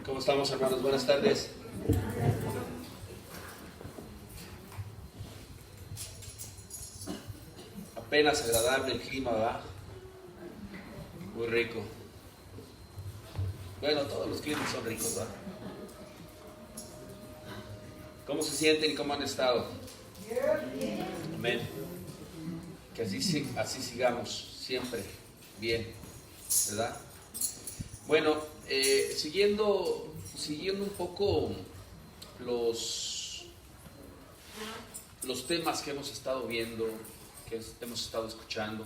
¿Cómo estamos, hermanos? Buenas tardes. Apenas agradable el clima, ¿verdad? Muy rico. Bueno, todos los climas son ricos, ¿verdad? ¿Cómo se sienten y cómo han estado? Amén. Que así sigamos siempre bien, ¿verdad? Bueno, siguiendo un poco los temas que hemos estado viendo, que hemos estado escuchando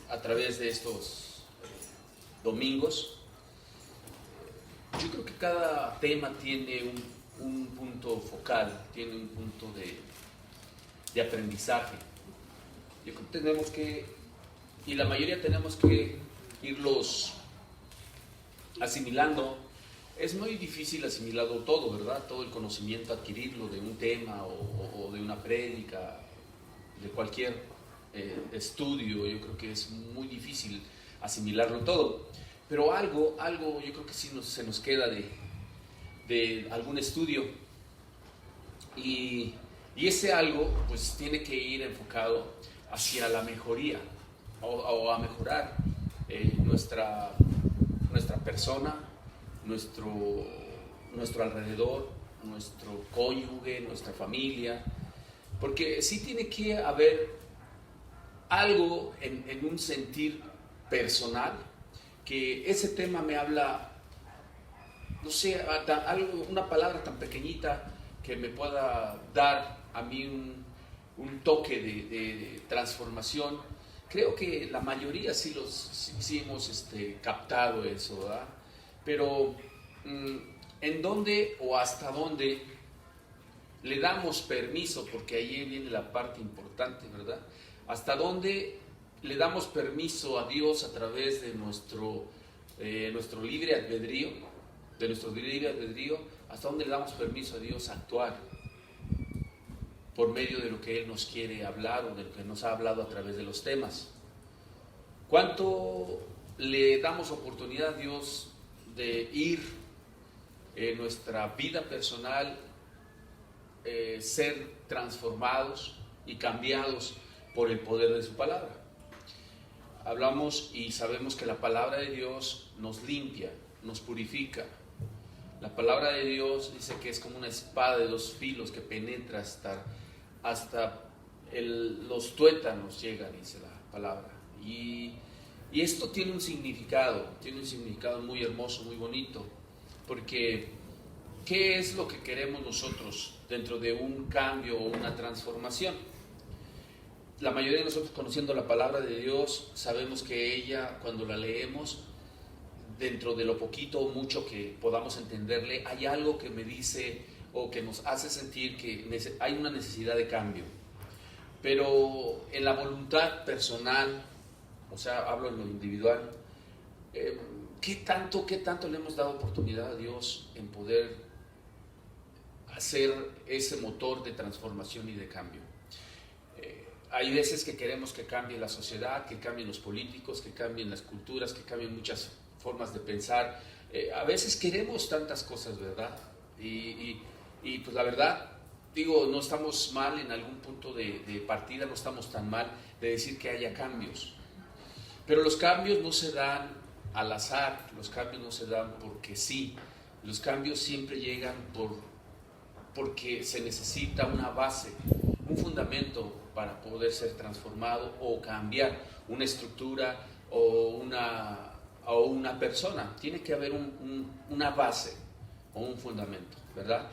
a través de estos domingos. Yo creo que cada tema tiene un punto focal, tiene un punto de aprendizaje. Yo creo que tenemos que, y la mayoría tenemos que irlos asimilando. Es muy difícil asimilarlo todo, ¿verdad? Todo el conocimiento, adquirirlo de un tema o de una prédica, de cualquier estudio. Yo creo que es muy difícil asimilarlo todo. Pero algo yo creo que sí se nos queda de algún estudio. Y ese algo pues tiene que ir enfocado hacia la mejoría o a mejorar nuestra persona, nuestro alrededor, nuestro cónyuge, nuestra familia, porque sí tiene que haber algo en un sentir personal, que ese tema me habla, no sé, una palabra tan pequeñita que me pueda dar a mí un toque de transformación. Creo que la mayoría sí hemos captado eso, ¿verdad? Pero ¿en dónde o hasta dónde le damos permiso? Porque ahí viene la parte importante, ¿verdad? ¿Hasta dónde le damos permiso a Dios a través de nuestro libre albedrío? ¿Hasta dónde le damos permiso a Dios a actuar por medio de lo que Él nos quiere hablar o de lo que nos ha hablado a través de los temas? ¿Cuánto le damos oportunidad a Dios de ir en nuestra vida personal, ser transformados y cambiados por el poder de su palabra? Hablamos y sabemos que la palabra de Dios nos limpia, nos purifica. La palabra de Dios dice que es como una espada de dos filos que penetra hasta los tuétanos, llega, dice la palabra. Y esto tiene un significado muy hermoso, muy bonito, porque ¿qué es lo que queremos nosotros dentro de un cambio o una transformación? La mayoría de nosotros, conociendo la palabra de Dios, sabemos que ella, cuando la leemos, dentro de lo poquito o mucho que podamos entenderle, hay algo que me dice o que nos hace sentir que hay una necesidad de cambio. Pero en la voluntad personal, o sea, hablo en lo individual, ¿qué tanto le hemos dado oportunidad a Dios en poder hacer ese motor de transformación y de cambio? Hay veces que queremos que cambie la sociedad, que cambien los políticos, que cambien las culturas, que cambien muchas formas de pensar. A veces queremos tantas cosas, ¿verdad? Y pues la verdad, digo, no estamos mal en algún punto de partida, no estamos tan mal de decir que haya cambios. Pero los cambios no se dan al azar, los cambios no se dan porque sí. Los cambios siempre llegan porque se necesita una base, un fundamento para poder ser transformado o cambiar una estructura o una persona. Tiene que haber una base o un fundamento, ¿verdad?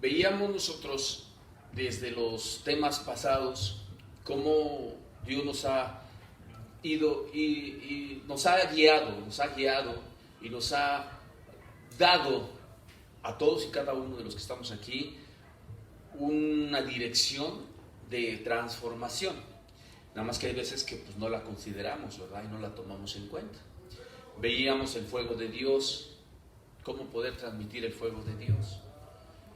Veíamos nosotros desde los temas pasados cómo Dios nos ha ido y nos ha guiado y nos ha dado a todos y cada uno de los que estamos aquí una dirección de transformación. Nada más que hay veces que pues no la consideramos, ¿verdad? Y no la tomamos en cuenta. Veíamos el fuego de Dios, cómo poder transmitir el fuego de Dios.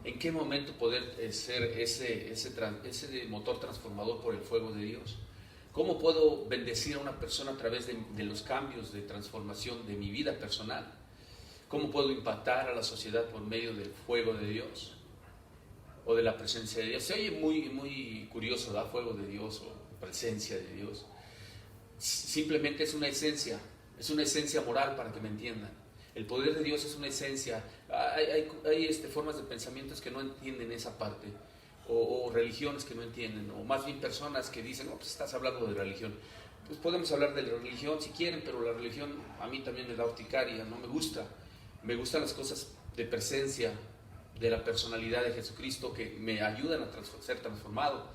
¿En qué momento poder ser ese motor transformador por el fuego de Dios? ¿Cómo puedo bendecir a una persona a través de los cambios de transformación de mi vida personal? ¿Cómo puedo impactar a la sociedad por medio del fuego de Dios o de la presencia de Dios? Se oye muy curioso, ¿da? Fuego de Dios o presencia de Dios. Simplemente es una esencia moral, para que me entiendan. El poder de Dios es una esencia. Hay formas de pensamientos que no entienden esa parte, o religiones que no entienden, o más bien personas que dicen, no, pues estás hablando de religión. Pues podemos hablar de la religión si quieren, pero la religión a mí también me da urticaria, no me gusta. Me gustan las cosas de presencia, de la personalidad de Jesucristo, que me ayudan a ser transformado.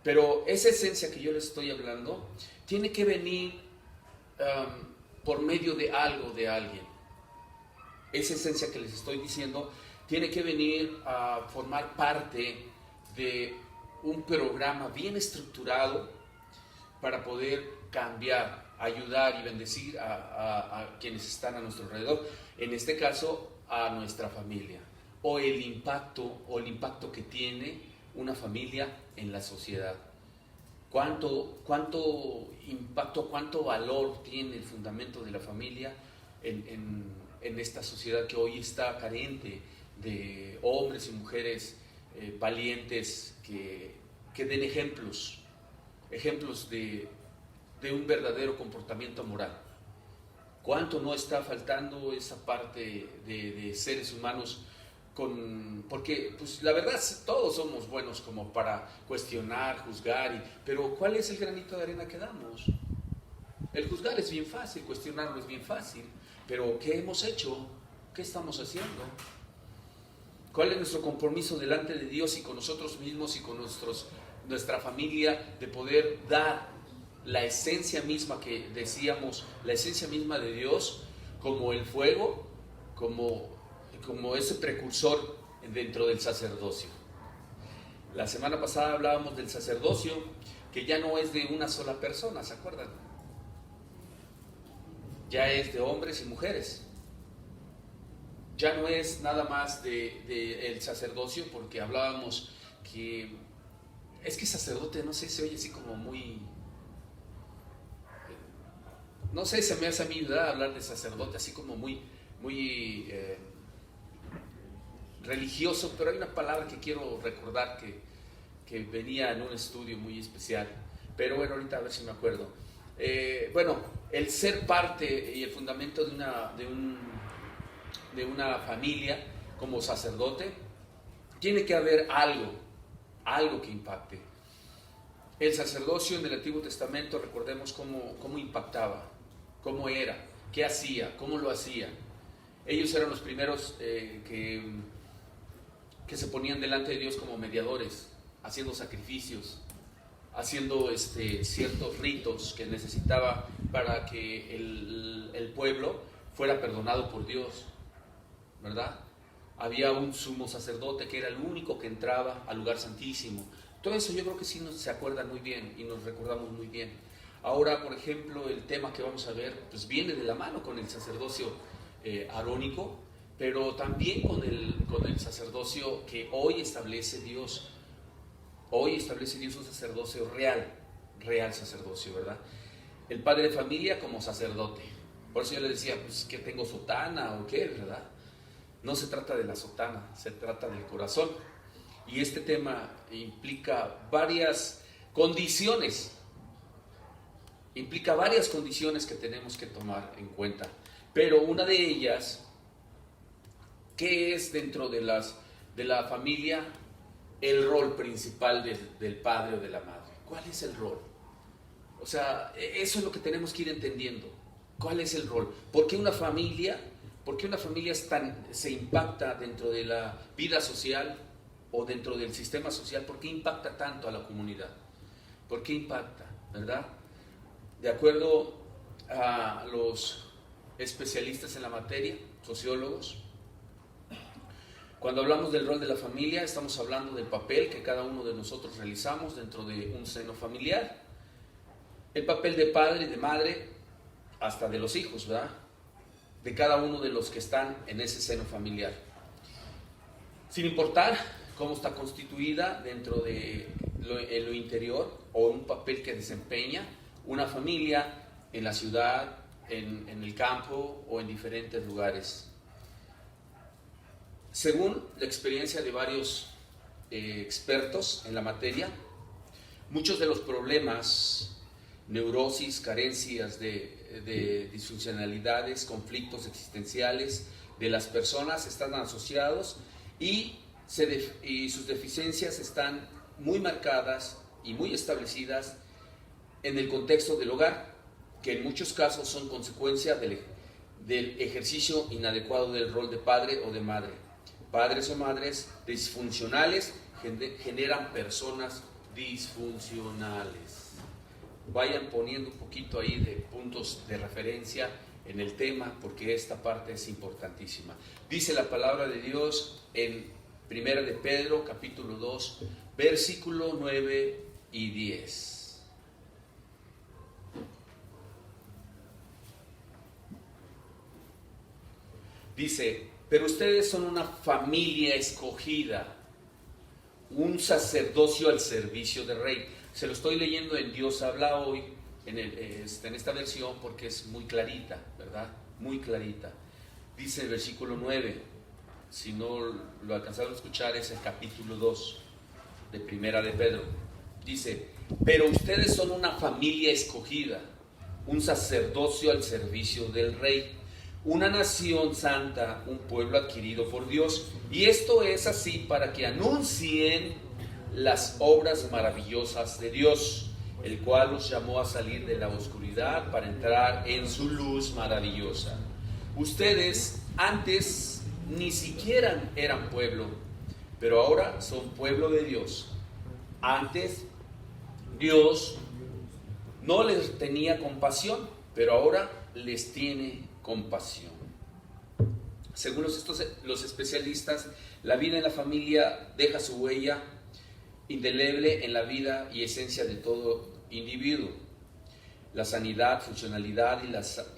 Pero esa esencia que yo les estoy hablando tiene que venir por medio de algo, de alguien. Esa esencia que les estoy diciendo tiene que venir a formar parte de un programa bien estructurado para poder cambiar, ayudar y bendecir a quienes están a nuestro alrededor, en este caso a nuestra familia, o el impacto que tiene una familia en la sociedad. ¿Cuánto impacto, cuánto valor tiene el fundamento de la familia en esta sociedad que hoy está carente de hombres y mujeres valientes que den ejemplos de un verdadero comportamiento moral? ¿Cuánto no está faltando esa parte de seres humanos? Porque pues la verdad todos somos buenos como para cuestionar, juzgar, pero ¿cuál es el granito de arena que damos? El juzgar es bien fácil, cuestionarlo es bien fácil, pero ¿qué hemos hecho? ¿Qué estamos haciendo? ¿Cuál es nuestro compromiso delante de Dios y con nosotros mismos y con nuestra familia, de poder dar la esencia misma que decíamos, la esencia misma de Dios, como el fuego, como ese precursor dentro del sacerdocio? La semana pasada hablábamos del sacerdocio, que ya no es de una sola persona, ¿se acuerdan? Ya es de hombres y mujeres. Ya no es nada más de el sacerdocio, porque hablábamos que es que sacerdote, no sé, se oye así como muy, no sé, se me hace a mí, ¿verdad?, hablar de sacerdote así como muy religioso, pero hay una palabra que quiero recordar que venía en un estudio muy especial, pero bueno, ahorita a ver si me acuerdo. El ser parte y el fundamento de una familia como sacerdote, tiene que haber algo que impacte. El sacerdocio en el Antiguo Testamento, recordemos cómo impactaba, cómo era, qué hacía, cómo lo hacía. Ellos eran los primeros que se ponían delante de Dios como mediadores, haciendo sacrificios, haciendo ciertos ritos que necesitaba para que el pueblo fuera perdonado por Dios, ¿verdad? Había un sumo sacerdote que era el único que entraba al lugar santísimo. Todo eso yo creo que sí se acuerdan muy bien y nos recordamos muy bien. Ahora, por ejemplo, el tema que vamos a ver pues viene de la mano con el sacerdocio arónico, pero también con el sacerdocio que hoy establece Dios. Hoy establece Dios un sacerdocio real sacerdocio, ¿verdad? El padre de familia como sacerdote. Por eso yo le decía, pues, ¿qué tengo, sotana o qué, verdad? No se trata de la sotana, se trata del corazón. Y este tema implica varias condiciones que tenemos que tomar en cuenta. Pero una de ellas, ¿qué es dentro de la familia el rol principal del padre o de la madre? ¿Cuál es el rol? O sea, eso es lo que tenemos que ir entendiendo. ¿Cuál es el rol? ¿Por qué una familia se impacta dentro de la vida social o dentro del sistema social? ¿Por qué impacta tanto a la comunidad? ¿Por qué impacta, verdad? De acuerdo a los especialistas en la materia, sociólogos, cuando hablamos del rol de la familia, estamos hablando del papel que cada uno de nosotros realizamos dentro de un seno familiar. El papel de padre y de madre, hasta de los hijos, ¿verdad? De cada uno de los que están en ese seno familiar. Sin importar cómo está constituida dentro de en lo interior o un papel que desempeña una familia en la ciudad, en el campo o en diferentes lugares. Según la experiencia de varios expertos en la materia, muchos de los problemas, neurosis, carencias de disfuncionalidades, conflictos existenciales de las personas están asociados y sus deficiencias están muy marcadas y muy establecidas en el contexto del hogar, que en muchos casos son consecuencia del ejercicio inadecuado del rol de padre o de madre. Padres o madres disfuncionales generan personas disfuncionales. Vayan poniendo un poquito ahí de puntos de referencia en el tema, porque esta parte es importantísima. Dice la palabra de Dios en 1 de Pedro, capítulo 2, versículo 9 y 10. Dice: pero ustedes son una familia escogida, un sacerdocio al servicio del Rey. Se lo estoy leyendo en Dios habla hoy, en esta versión, porque es muy clarita, ¿verdad? Muy clarita. Dice el versículo 9, si no lo alcanzaron a escuchar, es el capítulo 2 de Primera de Pedro. Dice: pero ustedes son una familia escogida, un sacerdocio al servicio del Rey, una nación santa, un pueblo adquirido por Dios. Y esto es así para que anuncien las obras maravillosas de Dios, el cual los llamó a salir de la oscuridad para entrar en su luz maravillosa. Ustedes antes ni siquiera eran pueblo, pero ahora son pueblo de Dios. Antes Dios no les tenía compasión, pero ahora les tiene compasión. Según los especialistas, la vida en la familia deja su huella indeleble en la vida y esencia de todo individuo. La sanidad, funcionalidad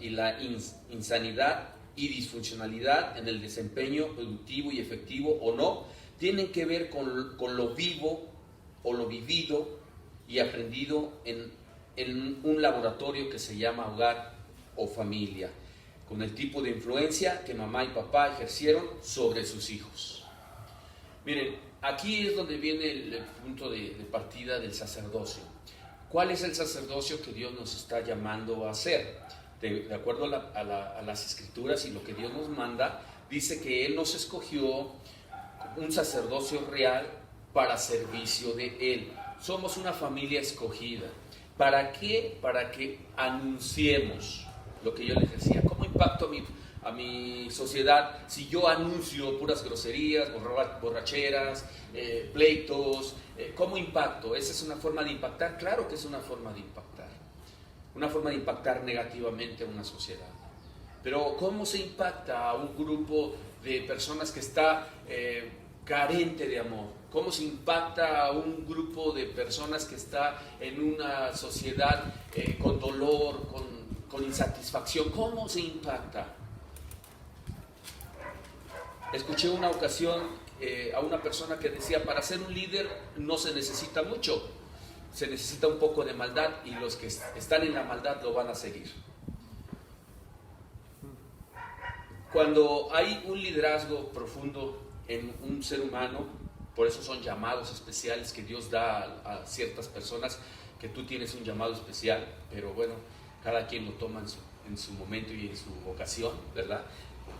y la insanidad y disfuncionalidad en el desempeño productivo y efectivo o no tienen que ver con lo vivo o lo vivido y aprendido en un laboratorio que se llama hogar o familia, con el tipo de influencia que mamá y papá ejercieron sobre sus hijos. Miren, aquí es donde viene el punto de partida del sacerdocio. ¿Cuál es el sacerdocio que Dios nos está llamando a hacer? De acuerdo a las escrituras y lo que Dios nos manda, dice que Él nos escogió un sacerdocio real para servicio de Él. Somos una familia escogida. ¿Para qué? Para que anunciemos lo que yo les decía. ¿Cómo impacto a mi sociedad si yo anuncio puras groserías, borracheras, pleitos? ¿Cómo impacto? ¿Esa es una forma de impactar? Claro que es una forma de impactar. Una forma de impactar negativamente a una sociedad. Pero ¿cómo se impacta a un grupo de personas que está carente de amor? ¿Cómo se impacta a un grupo de personas que está en una sociedad con dolor, con insatisfacción? ¿Cómo se impacta? Escuché una ocasión a una persona que decía: para ser un líder no se necesita mucho, se necesita un poco de maldad, y los que están en la maldad lo van a seguir. Cuando hay un liderazgo profundo en un ser humano, por eso son llamados especiales que Dios da a ciertas personas, que tú tienes un llamado especial, pero bueno, cada quien lo toma en su momento y en su ocasión, ¿verdad?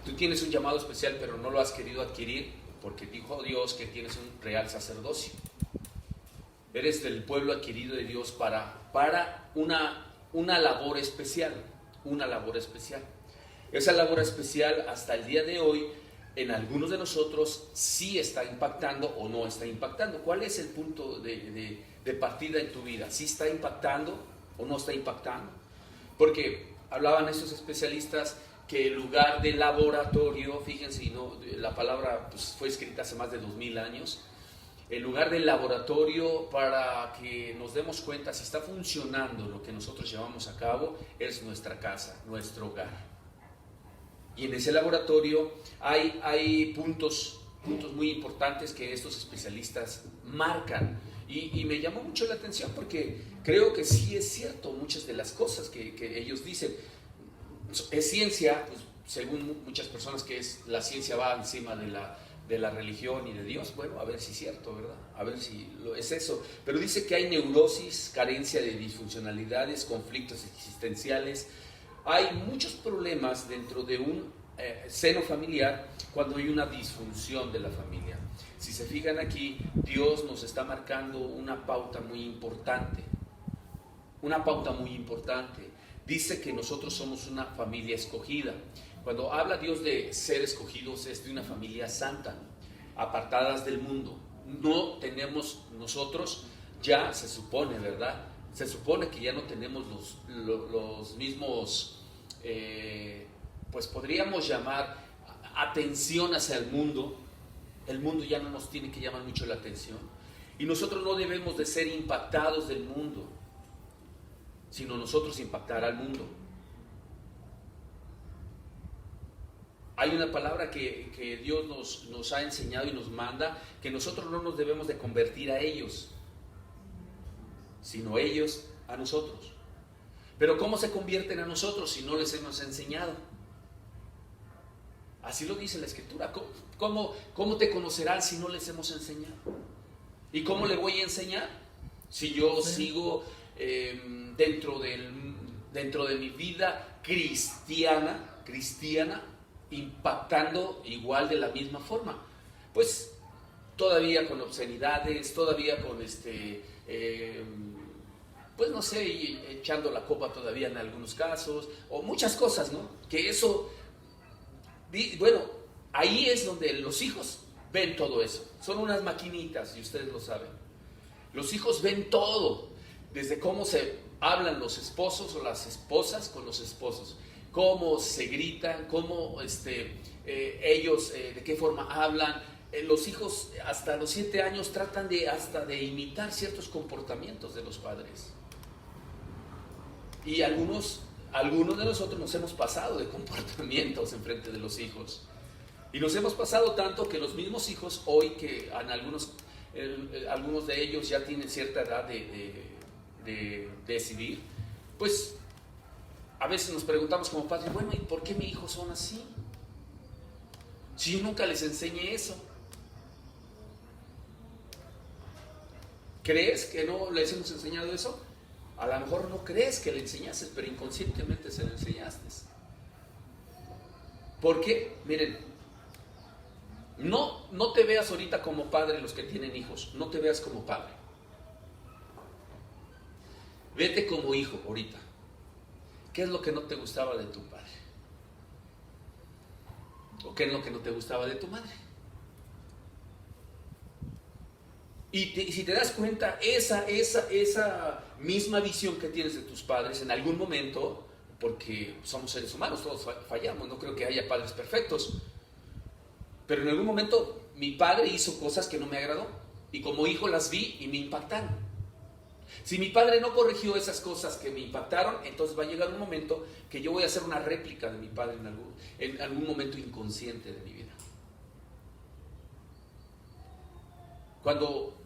Tú tienes un llamado especial, pero no lo has querido adquirir porque dijo Dios que tienes un real sacerdocio. Eres del pueblo adquirido de Dios para una labor especial, una labor especial. Esa labor especial hasta el día de hoy en algunos de nosotros sí está impactando o no está impactando. ¿Cuál es el punto de partida en tu vida? ¿Sí está impactando o no está impactando? Porque hablaban estos especialistas que el lugar de laboratorio, fíjense, la palabra pues, fue escrita hace más de 2000 años, el lugar del laboratorio para que nos demos cuenta si está funcionando lo que nosotros llevamos a cabo es nuestra casa, nuestro hogar. Y en ese laboratorio hay puntos muy importantes que estos especialistas marcan Y me llamó mucho la atención porque creo que sí es cierto muchas de las cosas que ellos dicen. Es ciencia, pues, según muchas personas, que es la ciencia va encima de la religión y de Dios. Bueno, a ver si es cierto, ¿verdad? A ver si es eso. Pero dice que hay neurosis, carencia de disfuncionalidades, conflictos existenciales. Hay muchos problemas dentro de un seno familiar cuando hay una disfunción de la familia. Si se fijan aquí, Dios nos está marcando una pauta muy importante. Una pauta muy importante. Dice que nosotros somos una familia escogida. Cuando habla Dios de ser escogidos, es de una familia santa, apartadas del mundo. No tenemos nosotros, ya se supone, ¿verdad? Se supone que ya no tenemos los mismos, pues podríamos llamar, atención hacia el mundo. El mundo ya no nos tiene que llamar mucho la atención. Y nosotros no debemos de ser impactados del mundo, sino nosotros impactar al mundo. Hay una palabra que Dios nos ha enseñado y nos manda, que nosotros no nos debemos de convertir a ellos, sino ellos a nosotros. Pero ¿cómo se convierten a nosotros si no les hemos enseñado? Así lo dice la Escritura. ¿Cómo te conocerán si no les hemos enseñado? ¿Y cómo le voy a enseñar? Si yo sigo dentro de mi vida cristiana, impactando igual de la misma forma, pues todavía con obscenidades, todavía con pues no sé, echando la copa todavía en algunos casos, o muchas cosas, ¿no? Que eso, bueno, ahí es donde los hijos ven todo eso. Son unas maquinitas, y ustedes lo saben. Los hijos ven todo, desde cómo se hablan los esposos o las esposas con los esposos, cómo se gritan, cómo ellos, de qué forma hablan. Los hijos hasta los 7 años tratan hasta de imitar ciertos comportamientos de los padres. Y algunos de nosotros nos hemos pasado de comportamientos en frente de los hijos. Y nos hemos pasado tanto que los mismos hijos hoy, que en algunos de ellos ya tienen cierta edad de decidir, pues a veces nos preguntamos como padres, bueno, ¿y por qué mis hijos son así? Si yo nunca les enseñé eso. ¿Crees que no les hemos enseñado eso? A lo mejor no crees que le enseñaste, pero inconscientemente se lo enseñaste. ¿Por qué? Miren, no te veas ahorita como padre, los que tienen hijos, no te veas como padre. Vete como hijo ahorita. ¿Qué es lo que no te gustaba de tu padre? ¿O qué es lo que no te gustaba de tu madre? Y si te das cuenta, esa misma visión que tienes de tus padres, en algún momento, porque somos seres humanos, todos fallamos, no creo que haya padres perfectos, pero en algún momento mi padre hizo cosas que no me agradó, y como hijo las vi y me impactaron. Si mi padre no corrigió esas cosas que me impactaron, entonces va a llegar un momento que yo voy a hacer una réplica de mi padre en algún momento inconsciente de mi vida. Cuando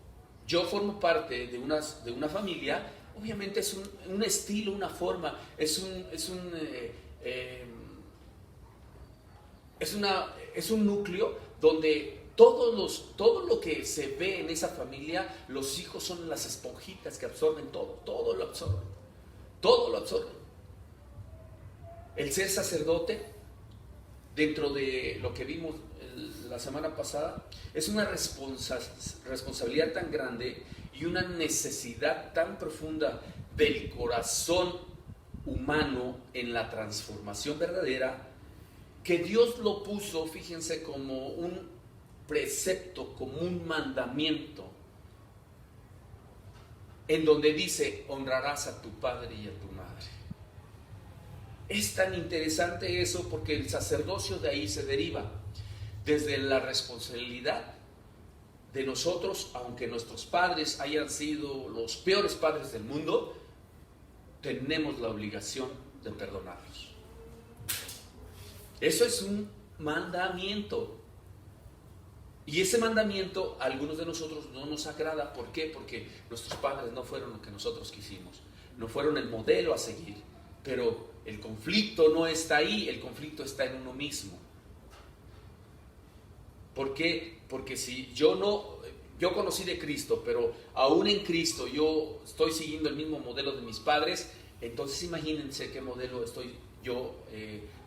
yo formo parte de una familia, obviamente es un estilo, una forma, es un núcleo donde todo lo que se ve en esa familia, los hijos son las esponjitas que absorben todo lo absorben. El ser sacerdote, dentro de lo que vimos la semana pasada, es una responsabilidad tan grande y una necesidad tan profunda del corazón humano en la transformación verdadera, que Dios lo puso, fíjense, como un precepto, como un mandamiento, en donde dice: honrarás a tu padre y a tu madre. Es tan interesante eso, porque el sacerdocio de ahí se deriva desde la responsabilidad de nosotros, aunque nuestros padres hayan sido los peores padres del mundo, tenemos la obligación de perdonarlos. Eso es un mandamiento. Y ese mandamiento a algunos de nosotros no nos agrada. ¿Por qué? Porque nuestros padres no fueron lo que nosotros quisimos, no fueron el modelo a seguir. Pero el conflicto no está ahí, el conflicto está en uno mismo. ¿Por qué? Porque si yo conocí de Cristo, pero aún en Cristo yo estoy siguiendo el mismo modelo de mis padres, entonces imagínense qué modelo estoy yo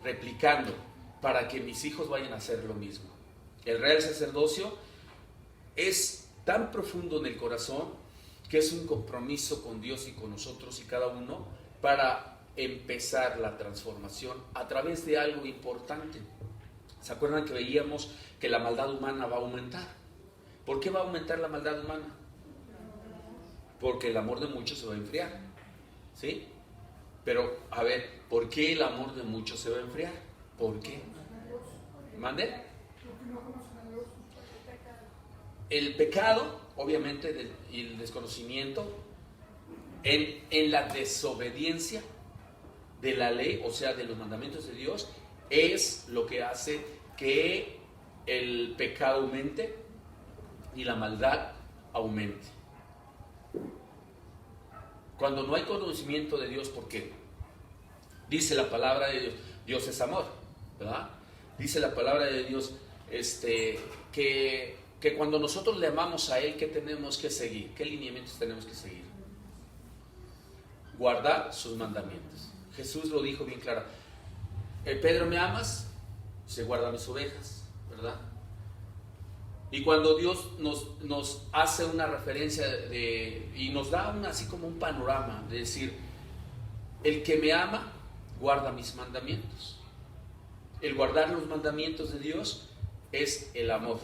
replicando para que mis hijos vayan a hacer lo mismo. El real sacerdocio es tan profundo en el corazón que es un compromiso con Dios y con nosotros y cada uno para empezar la transformación a través de algo importante. ¿Se acuerdan que veíamos que la maldad humana va a aumentar? ¿Por qué va a aumentar la maldad humana? Porque el amor de muchos se va a enfriar, ¿sí? Pero, a ver, ¿por qué el amor de muchos se va a enfriar? ¿Por qué? ¿Mande? El pecado, obviamente, y el desconocimiento, en la desobediencia de la ley, o sea, de los mandamientos de Dios, es lo que hace que el pecado aumente y la maldad aumente. Cuando no hay conocimiento de Dios, ¿por qué? Dice la palabra de Dios, Dios es amor, ¿verdad? Dice la palabra de Dios que cuando nosotros le amamos a Él, ¿qué tenemos que seguir? ¿Qué lineamientos tenemos que seguir? Guardar sus mandamientos. Jesús lo dijo bien claro. Pedro, ¿me amas? Se guarda mis ovejas, ¿verdad? Y cuando Dios nos hace una referencia y nos da así como un panorama de decir, el que me ama, guarda mis mandamientos. El guardar los mandamientos de Dios es el amor.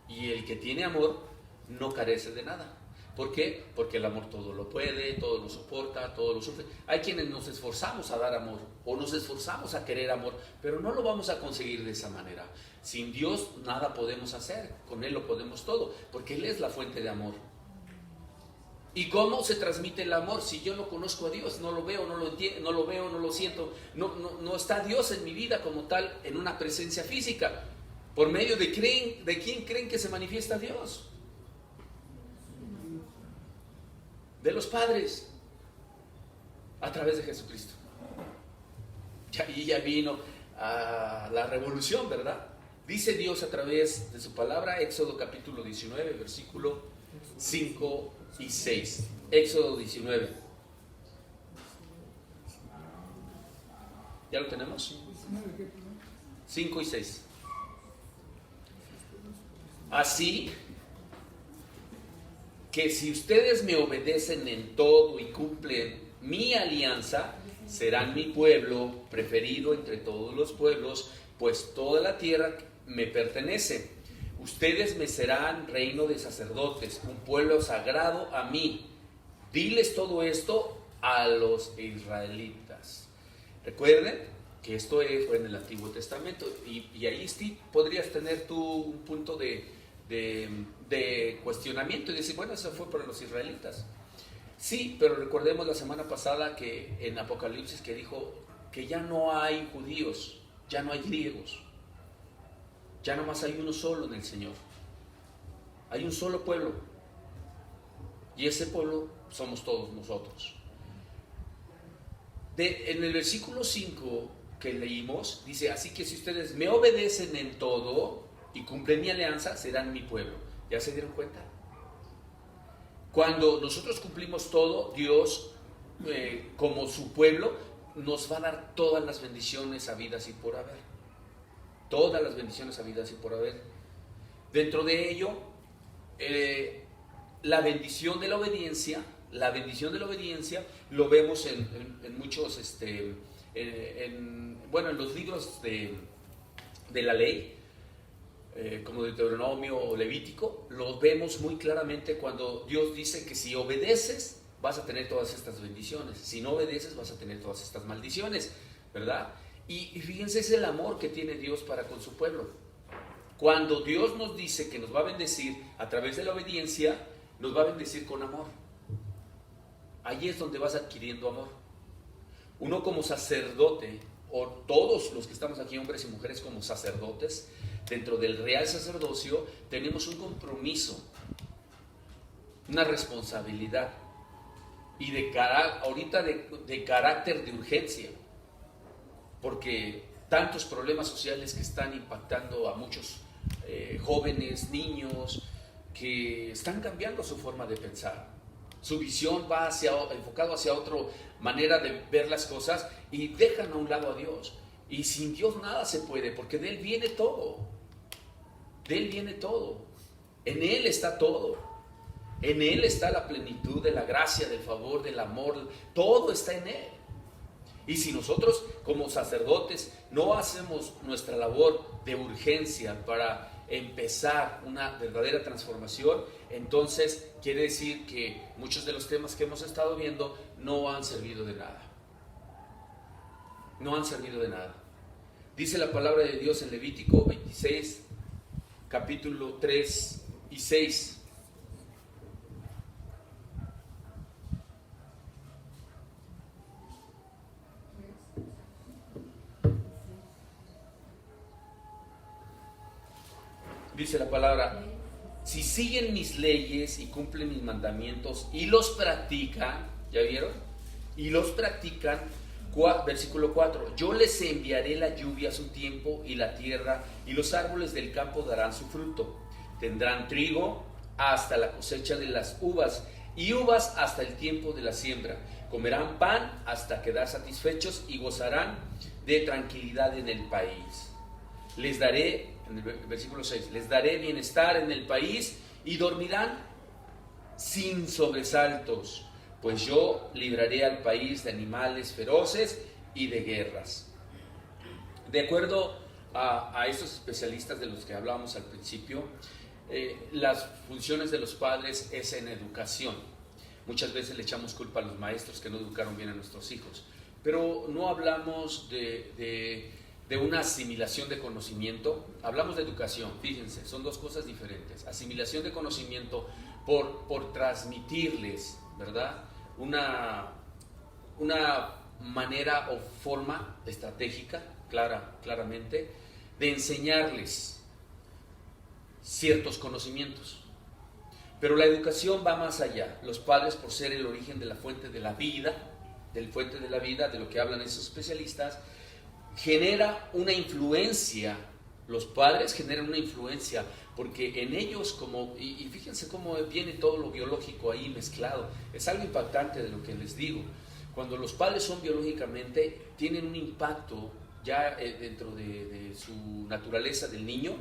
Y el que tiene amor no carece de nada. ¿Por qué? Porque el amor todo lo puede, todo lo soporta, todo lo sufre. Hay quienes nos esforzamos a dar amor o nos esforzamos a querer amor, pero no lo vamos a conseguir de esa manera. Sin Dios nada podemos hacer, con Él lo podemos todo, porque Él es la fuente de amor. ¿Y cómo se transmite el amor? Si yo no conozco a Dios, no lo veo, no lo entiendo, no lo veo, no lo siento, no está Dios en mi vida como tal, en una presencia física. ¿Por medio de quién creen que se manifiesta Dios? De los padres, a través de Jesucristo. Y ya vino a la revolución, ¿verdad? Dice Dios a través de su palabra, Éxodo capítulo 19, versículo 5 y 6. Éxodo 19. ¿Ya lo tenemos? 5 y 6. Así que si ustedes me obedecen en todo y cumplen mi alianza, serán mi pueblo preferido entre todos los pueblos, pues toda la tierra me pertenece. Ustedes me serán reino de sacerdotes, un pueblo sagrado a mí. Diles todo esto a los israelitas. Recuerden que esto fue en el Antiguo Testamento y ahí sí podrías tener tú un punto de cuestionamiento y decir, bueno, eso fue para los israelitas. Sí, pero recordemos la semana pasada que en Apocalipsis que dijo que ya no hay judíos, ya no hay griegos, ya nomás hay uno solo en el Señor. Hay un solo pueblo y ese pueblo somos todos nosotros. En el versículo 5 que leímos, dice, así que si ustedes me obedecen en todo y cumplen mi alianza, serán mi pueblo. ¿Ya se dieron cuenta? Cuando nosotros cumplimos todo, Dios, como su pueblo, nos va a dar todas las bendiciones habidas y por haber. Todas las bendiciones habidas y por haber. Dentro de ello, la bendición de la obediencia, lo vemos en muchos, en los libros de la ley, como Deuteronomio o Levítico, lo vemos muy claramente cuando Dios dice que si obedeces vas a tener todas estas bendiciones, si no obedeces vas a tener todas estas maldiciones, ¿verdad? Y fíjense, es el amor que tiene Dios para con su pueblo. Cuando Dios nos dice que nos va a bendecir a través de la obediencia, nos va a bendecir con amor. Ahí es donde vas adquiriendo amor. Uno como sacerdote, o todos los que estamos aquí, hombres y mujeres como sacerdotes, dentro del real sacerdocio, tenemos un compromiso, una responsabilidad y ahorita de carácter de urgencia, porque tantos problemas sociales que están impactando a muchos jóvenes, niños, que están cambiando su forma de pensar. Su visión va enfocado hacia otra manera de ver las cosas y dejan a un lado a Dios. Y sin Dios nada se puede, porque de Él viene todo. De Él viene todo. En Él está todo. En Él está la plenitud de la gracia, del favor, del amor. Todo está en Él. Y si nosotros como sacerdotes no hacemos nuestra labor de urgencia para empezar una verdadera transformación, entonces quiere decir que muchos de los temas que hemos estado viendo no han servido de nada. No han servido de nada. Dice la palabra de Dios en Levítico 26, capítulo 3 y 6. Dice la palabra: si siguen mis leyes y cumplen mis mandamientos y los practican, ¿ya vieron? Y los practican, versículo 4, yo les enviaré la lluvia a su tiempo y la tierra y los árboles del campo darán su fruto. Tendrán trigo hasta la cosecha de las uvas y uvas hasta el tiempo de la siembra. Comerán pan hasta quedar satisfechos y gozarán de tranquilidad en el país. Les daré, en el versículo 6, les daré bienestar en el país y dormirán sin sobresaltos, pues yo libraré al país de animales feroces y de guerras. De acuerdo a estos especialistas de los que hablábamos al principio, las funciones de los padres es en educación. Muchas veces le echamos culpa a los maestros que no educaron bien a nuestros hijos, pero no hablamos de una asimilación de conocimiento. Hablamos de educación, fíjense, son dos cosas diferentes. Asimilación de conocimiento por transmitirles, ¿verdad? Una manera o forma estratégica, claramente, de enseñarles ciertos conocimientos. Pero la educación va más allá. Los padres, por ser el origen de la fuente de la vida, de lo que hablan esos especialistas, genera una influencia. Los padres generan una influencia porque en ellos, y fíjense cómo viene todo lo biológico ahí mezclado. Es algo impactante de lo que les digo. Cuando los padres son biológicamente, tienen un impacto ya dentro de su naturaleza del niño,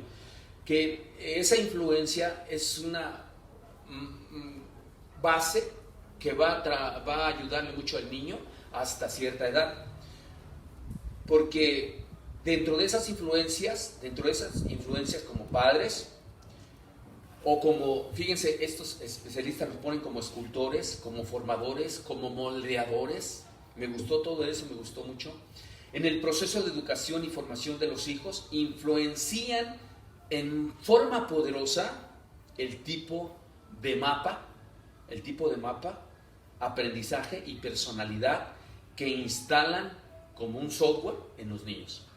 que esa influencia es una base que va a ayudarle mucho al niño hasta cierta edad. Porque dentro de esas influencias como padres, o como, fíjense, estos especialistas los ponen como escultores, como formadores, como moldeadores. Me gustó todo eso, me gustó mucho. En el proceso de educación y formación de los hijos, influencian en forma poderosa el tipo de mapa, aprendizaje y personalidad que instalan como un software en los niños.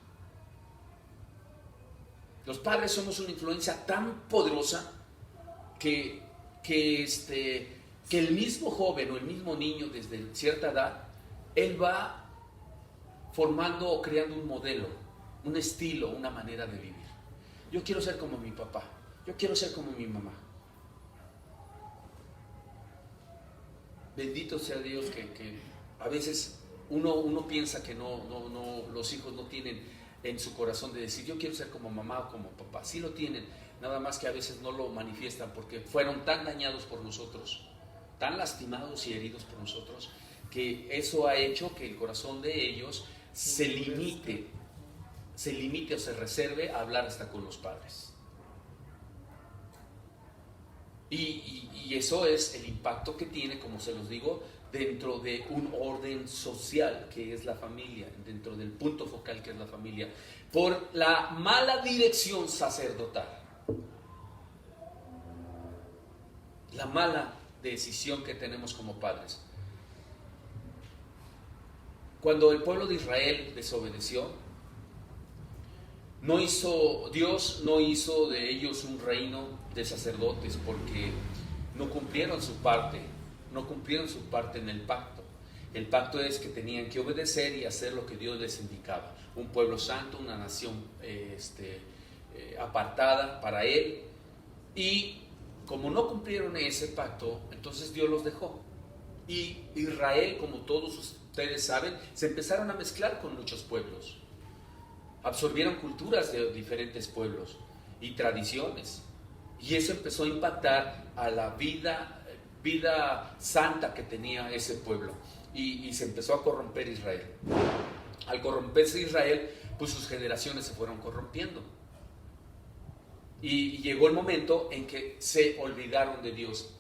Los padres somos una influencia tan poderosa que el mismo joven o el mismo niño desde cierta edad, él va formando o creando un modelo, un estilo, una manera de vivir. Yo quiero ser como mi papá, yo quiero ser como mi mamá. Bendito sea Dios que a veces uno piensa que los hijos no tienen en su corazón de decir yo quiero ser como mamá o como papá. Sí lo tienen, nada más que a veces no lo manifiestan porque fueron tan dañados por nosotros, tan lastimados y heridos por nosotros, que eso ha hecho que el corazón de ellos se limite o se reserve a hablar hasta con los padres. Y eso es el impacto que tiene, como se los digo, dentro de un orden social que es la familia, dentro del punto focal que es la familia, por la mala dirección sacerdotal, la mala decisión que tenemos como padres. Cuando el pueblo de Israel desobedeció, Dios envió un juicio, un castigo, un juicio. ¿Por qué? Porque ellos no obedecieron. Ellos no obedecieron. Ellos no obedecieron. Ellos no obedecieron. Ellos no obedecieron. Ellos no obedecieron. Ellos no obedecieron. Ellos no obedecieron. Cuando el pueblo de Israel desobedeció, Dios no hizo de ellos un reino de sacerdotes porque no cumplieron su parte en el pacto. El pacto es que tenían que obedecer y hacer lo que Dios les indicaba. Un pueblo santo, una nación apartada para Él. Y como no cumplieron ese pacto, entonces Dios los dejó. Y Israel, como todos ustedes saben, se empezaron a mezclar con muchos pueblos. Absorbieron culturas de diferentes pueblos y tradiciones. Y eso empezó a impactar a la vida santa que tenía ese pueblo. Y se empezó a corromper Israel. Al corromperse Israel, pues sus generaciones se fueron corrompiendo. Y llegó el momento en que se olvidaron de Dios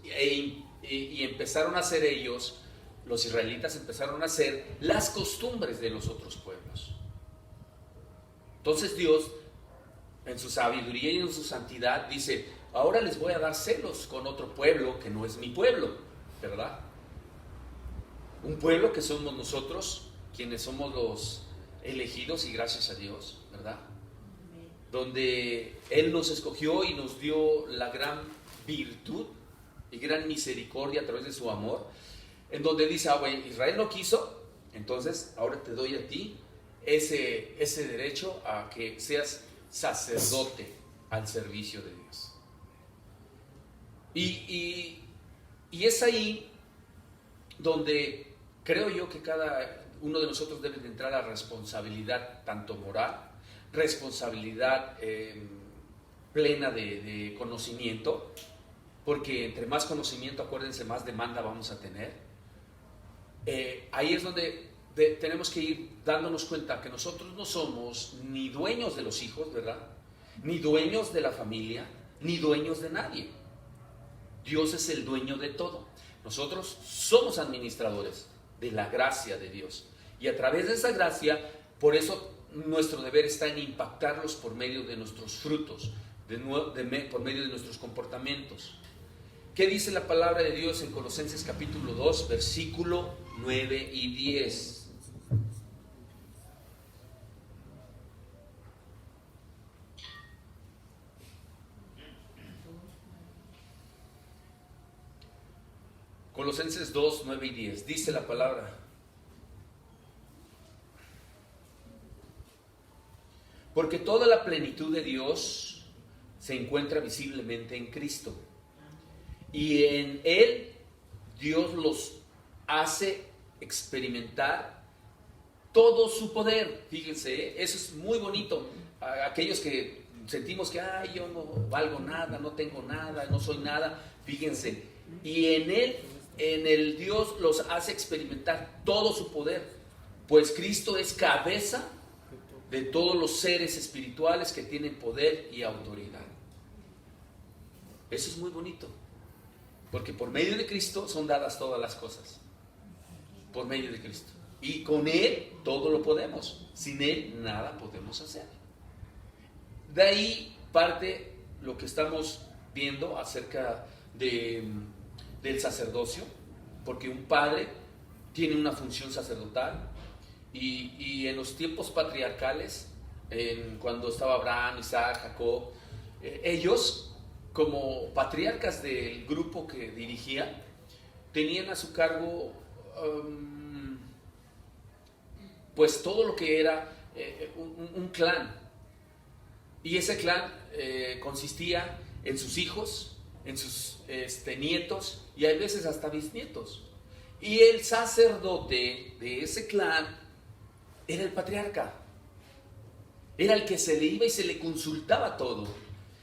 y empezaron a hacer ellos, los israelitas empezaron a hacer las costumbres de los otros pueblos. Entonces Dios, en su sabiduría y en su santidad, dice: ahora les voy a dar celos con otro pueblo que no es mi pueblo, ¿verdad? Un pueblo que somos nosotros, quienes somos los elegidos, y gracias a Dios, ¿verdad? Donde Él nos escogió y nos dio la gran virtud y gran misericordia a través de su amor, en donde dice: bueno, Israel no quiso, entonces ahora te doy a ti ese derecho a que seas sacerdote al servicio de Dios. Y es ahí donde creo yo que cada uno de nosotros debe de entrar a responsabilidad, tanto moral, responsabilidad plena de conocimiento, porque entre más conocimiento, acuérdense, más demanda vamos a tener. Ahí es donde tenemos que ir dándonos cuenta que nosotros no somos ni dueños de los hijos, ¿verdad? Ni dueños de la familia, ni dueños de nadie. Dios es el dueño de todo. Nosotros somos administradores de la gracia de Dios. Y a través de esa gracia, por eso nuestro deber está en impactarlos por medio de nuestros frutos, por medio de nuestros comportamientos. ¿Qué dice la palabra de Dios en Colosenses capítulo 2, versículo 9 y 10? Colosenses 2, 9 y 10. Dice la palabra: porque toda la plenitud de Dios se encuentra visiblemente en Cristo. Y en Él Dios los hace experimentar todo su poder. Fíjense, eso es muy bonito. Aquellos que sentimos que yo no valgo nada, no tengo nada, no soy nada, fíjense. Y en el Dios los hace experimentar todo su poder, pues Cristo es cabeza de todos los seres espirituales que tienen poder y autoridad. Eso es muy bonito, porque por medio de Cristo son dadas todas las cosas, por medio de Cristo, y con Él todo lo podemos, sin Él nada podemos hacer. De ahí parte lo que estamos viendo acerca del sacerdocio, porque un padre tiene una función sacerdotal, y en los tiempos patriarcales, cuando estaba Abraham, Isaac, Jacob, ellos como patriarcas del grupo que dirigían, tenían a su cargo pues todo lo que era un clan, y ese clan consistía en sus hijos, en sus nietos, y a veces hasta bisnietos. Y el sacerdote de ese clan era el patriarca. Era el que se le iba y se le consultaba todo,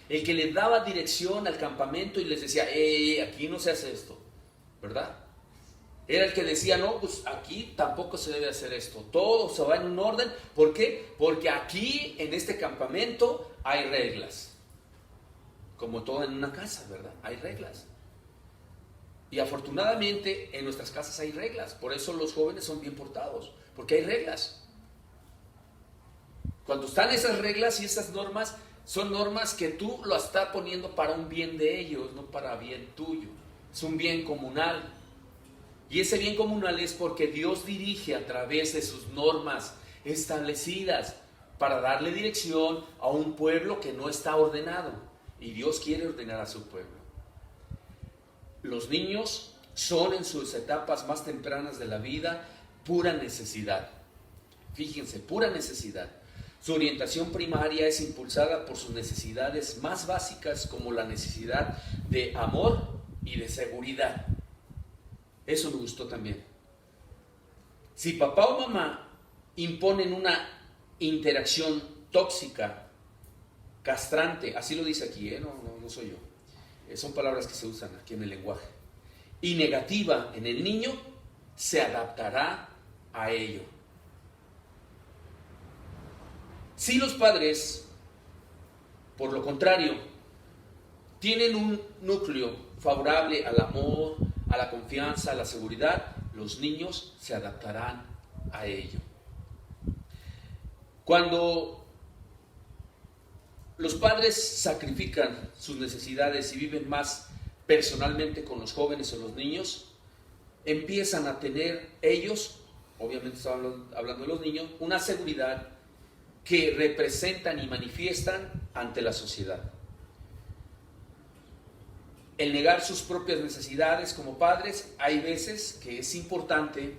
el que le daba dirección al campamento y les decía: aquí no se hace esto, ¿verdad? Era el que decía: no, pues aquí tampoco se debe hacer esto, todo se va en un orden. ¿Por qué? Porque aquí en este campamento hay reglas, como todo en una casa, ¿verdad? Hay reglas. Y afortunadamente en nuestras casas hay reglas, por eso los jóvenes son bien portados, porque hay reglas. Cuando están esas reglas y esas normas, son normas que tú lo estás poniendo para un bien de ellos, no para bien tuyo. Es un bien comunal. Y ese bien comunal es porque Dios dirige a través de sus normas establecidas. para darle dirección a un pueblo que no está ordenado. Y Dios quiere ordenar a su pueblo. Los niños son en sus etapas más tempranas de la vida pura necesidad. Fíjense, pura necesidad. Su orientación primaria es impulsada por sus necesidades más básicas, como la necesidad de amor y de seguridad. Eso me gustó también. Si papá o mamá imponen una interacción tóxica, castrante, así lo dice aquí, no soy yo, son palabras que se usan aquí en el lenguaje, y negativa en el niño, se adaptará a ello. Si los padres, por lo contrario, tienen un núcleo favorable al amor, a la confianza, a la seguridad, los niños se adaptarán a ello. Cuando los padres sacrifican sus necesidades y viven más personalmente con los jóvenes o los niños, empiezan a tener ellos, obviamente estamos hablando de los niños, una seguridad que representan y manifiestan ante la sociedad. El negar sus propias necesidades como padres, hay veces que es importante,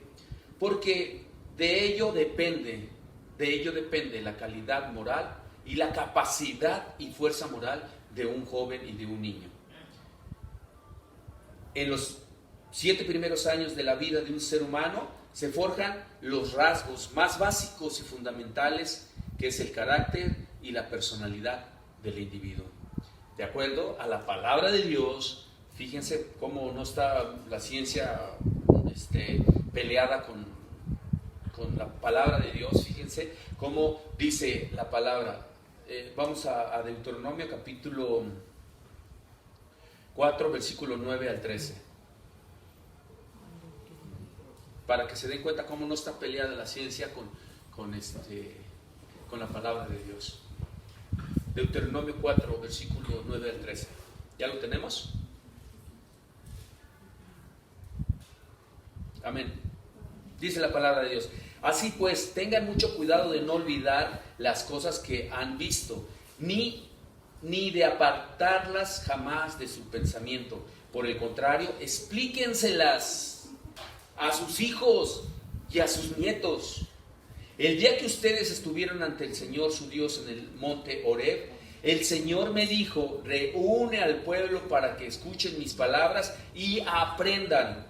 porque de ello depende la calidad moral y la capacidad y fuerza moral de un joven y de un niño. En los 7 primeros años de la vida de un ser humano se forjan los rasgos más básicos y fundamentales, que es el carácter y la personalidad del individuo. De acuerdo a la palabra de Dios, fíjense cómo no está la ciencia peleada con la palabra de Dios. Fíjense cómo dice la palabra. Vamos a Deuteronomio capítulo 4, versículo 9 al 13. Para que se den cuenta cómo no está peleada la ciencia con la palabra de Dios. Deuteronomio 4, versículo 9 al 13. ¿Ya lo tenemos? Amén. Dice la palabra de Dios: así pues, tengan mucho cuidado de no olvidar las cosas que han visto, ni de apartarlas jamás de su pensamiento. Por el contrario, explíquenselas a sus hijos y a sus nietos. El día que ustedes estuvieron ante el Señor su Dios en el monte Horeb, el Señor me dijo: reúne al pueblo para que escuchen mis palabras y aprendan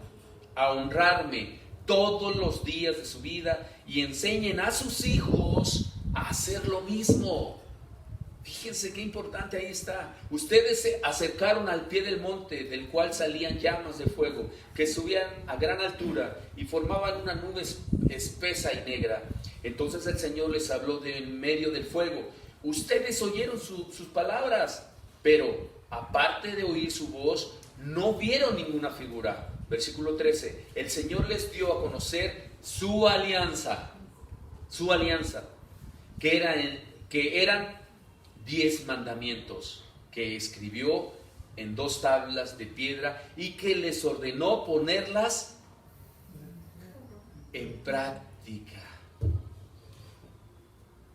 a honrarme todos los días de su vida y enseñen a sus hijos a hacer lo mismo. Fíjense qué importante ahí está. Ustedes se acercaron al pie del monte, del cual salían llamas de fuego que subían a gran altura y formaban una nube espesa y negra. Entonces el Señor les habló de en medio del fuego. Ustedes oyeron sus palabras, pero aparte de oír su voz, no vieron ninguna figura. Versículo 13. El Señor les dio a conocer su alianza, que eran 10 mandamientos que escribió en 2 tablas de piedra y que les ordenó ponerlas en práctica.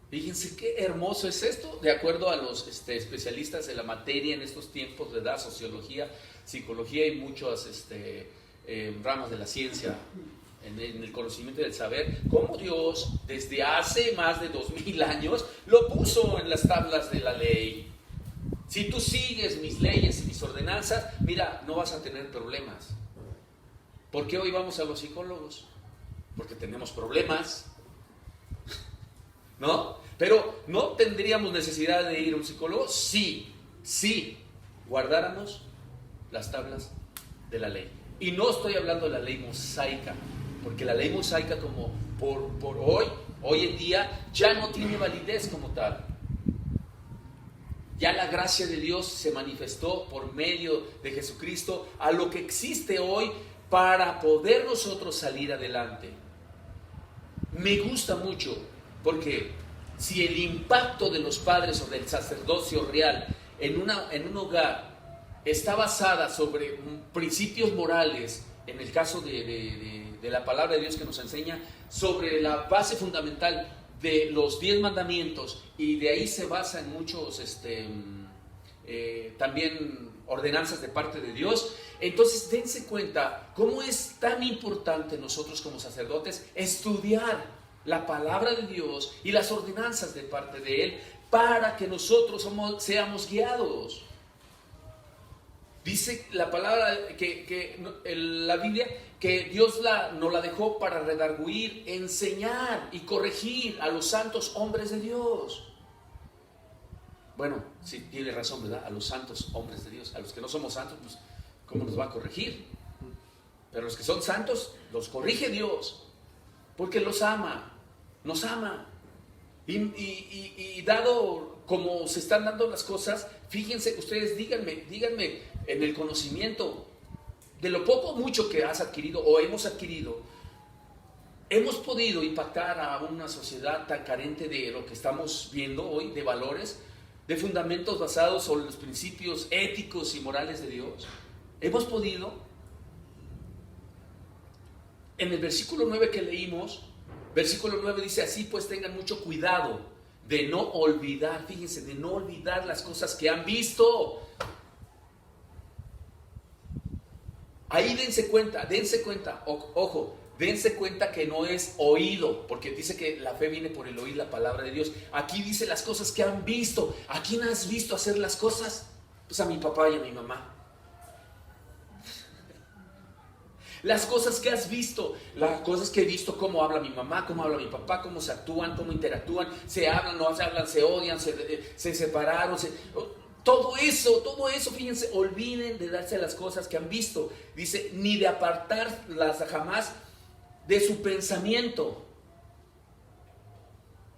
Fíjense qué hermoso es esto. De acuerdo a los especialistas de la materia en estos tiempos, ¿verdad? Sociología, psicología y muchas ramas de la ciencia en el conocimiento del saber, cómo Dios desde hace más de 2000 años lo puso en las tablas de la ley. Si tú sigues mis leyes y mis ordenanzas, mira, no vas a tener problemas. ¿Por qué hoy vamos a los psicólogos? Porque tenemos problemas, ¿no? Pero ¿no tendríamos necesidad de ir a un psicólogo? Sí, guardáramos las tablas de la ley. Y no estoy hablando de la ley mosaica, porque la ley mosaica como por hoy en día ya no tiene validez como tal. Ya la gracia de Dios se manifestó por medio de Jesucristo a lo que existe hoy para poder nosotros salir adelante. Me gusta mucho porque si el impacto de los padres o del sacerdocio real en un hogar está basada sobre principios morales, en el caso de la palabra de Dios que nos enseña, sobre la base fundamental de los 10 mandamientos, y de ahí se basa en muchos también ordenanzas de parte de Dios. Entonces dense cuenta cómo es tan importante nosotros como sacerdotes estudiar la palabra de Dios y las ordenanzas de parte de Él, para que nosotros seamos guiados. Dice la palabra la Biblia que Dios nos la dejó para redarguir, enseñar y corregir a los santos hombres de Dios. Bueno, sí, tiene razón, ¿verdad? A los santos hombres de Dios. A los que no somos santos, pues, ¿cómo nos va a corregir? Pero los que son santos, los corrige Dios, porque los ama, nos ama. Y dado como se están dando las cosas, fíjense, ustedes díganme en el conocimiento de lo poco o mucho que has adquirido o hemos adquirido, hemos podido impactar a una sociedad tan carente de lo que estamos viendo hoy, de valores, de fundamentos basados sobre los principios éticos y morales de Dios. Hemos podido. En el versículo 9 que leímos, versículo 9 dice: así pues tengan mucho cuidado de no olvidar, fíjense, de no olvidar las cosas que han visto. Ahí dense cuenta, ojo, dense cuenta que no es oído, porque dice que la fe viene por el oír la palabra de Dios. Aquí dice las cosas que han visto. ¿A quién has visto hacer las cosas? Pues a mi papá y a mi mamá. Las cosas que has visto, las cosas que he visto, cómo habla mi mamá, cómo habla mi papá, cómo se actúan, cómo interactúan, se hablan, no se hablan, se odian, se separaron, todo eso, fíjense, olviden de darse las cosas que han visto. Dice, ni de apartarlas jamás de su pensamiento.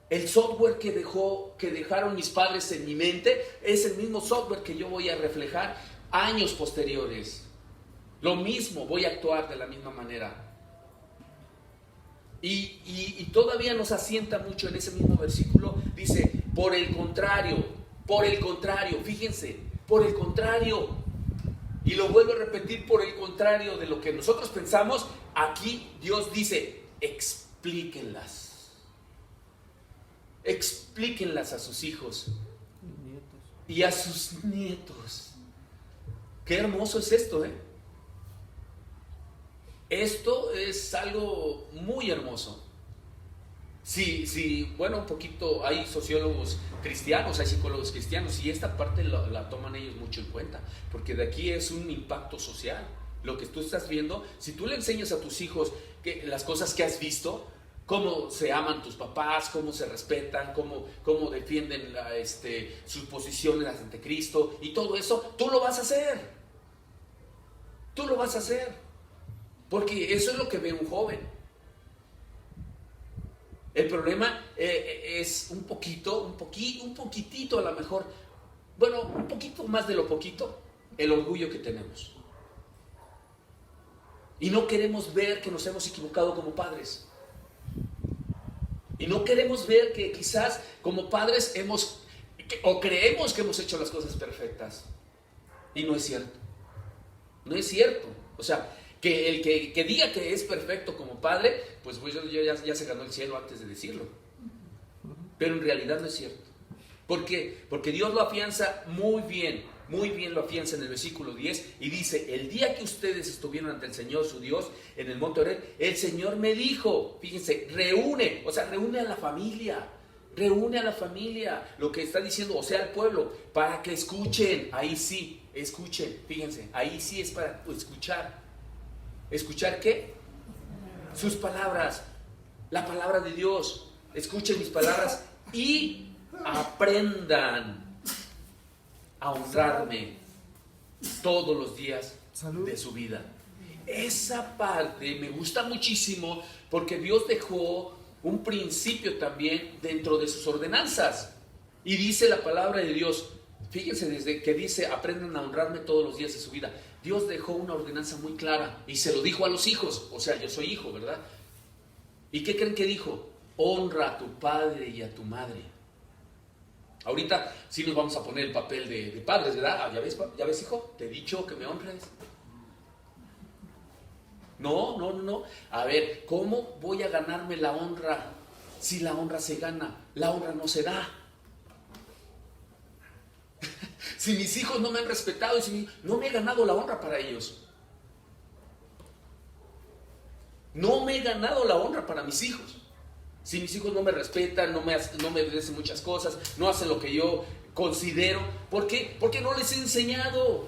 El software que dejaron mis padres en mi mente es el mismo software que yo voy a reflejar años posteriores. Lo mismo, voy a actuar de la misma manera. Y todavía nos asienta mucho en ese mismo versículo. Dice, por el contrario, fíjense, por el contrario. Y lo vuelvo a repetir, por el contrario de lo que nosotros pensamos, aquí Dios dice, explíquenlas. Explíquenlas a sus hijos y a sus nietos. Qué hermoso es esto, Esto es algo muy hermoso. Sí, bueno, un poquito, hay sociólogos cristianos, hay psicólogos cristianos, y esta parte la toman ellos mucho en cuenta, porque de aquí es un impacto social. Lo que tú estás viendo, si tú le enseñas a tus hijos las cosas que has visto, cómo se aman tus papás, cómo se respetan, cómo defienden sus posiciones ante Cristo, y todo eso, tú lo vas a hacer. Tú lo vas a hacer. Porque eso es lo que ve un joven. El problema es un poquitito a lo mejor, bueno, un poquito más de lo poquito, el orgullo que tenemos. Y no queremos ver que nos hemos equivocado como padres. Y no queremos ver que quizás como padres creemos que hemos hecho las cosas perfectas. Y no es cierto. No es cierto. O sea, que el que diga que es perfecto como padre, pues ya se ganó el cielo antes de decirlo. Pero en realidad no es cierto. ¿Por qué? Porque Dios lo afianza muy bien lo afianza en el versículo 10, y dice, el día que ustedes estuvieron ante el Señor su Dios en el monte Horeb, el Señor me dijo, fíjense, reúne a la familia, lo que está diciendo, o sea, al pueblo, para que escuchen. Ahí sí, escuchen, fíjense, ahí sí es para escuchar. ¿Escuchar qué? Sus palabras, la palabra de Dios. Escuchen mis palabras y aprendan a honrarme todos los días de su vida. Esa parte me gusta muchísimo, porque Dios dejó un principio también dentro de sus ordenanzas. Y dice la palabra de Dios, fíjense, desde que dice aprendan a honrarme todos los días de su vida, Dios dejó una ordenanza muy clara y se lo dijo a los hijos. O sea, yo soy hijo, ¿verdad? ¿Y qué creen que dijo? Honra a tu padre y a tu madre. Ahorita sí nos vamos a poner el papel de padres, ¿verdad? ¿Ya ves, hijo? Te he dicho que me honres. No. A ver, ¿cómo voy a ganarme la honra Si la honra se gana, la honra no se da. Si mis hijos no me han respetado, no me he ganado la honra para ellos. No me he ganado la honra para mis hijos. Si mis hijos no me respetan, no me obedecen muchas cosas, no hacen lo que yo considero, ¿por qué? Porque no les he enseñado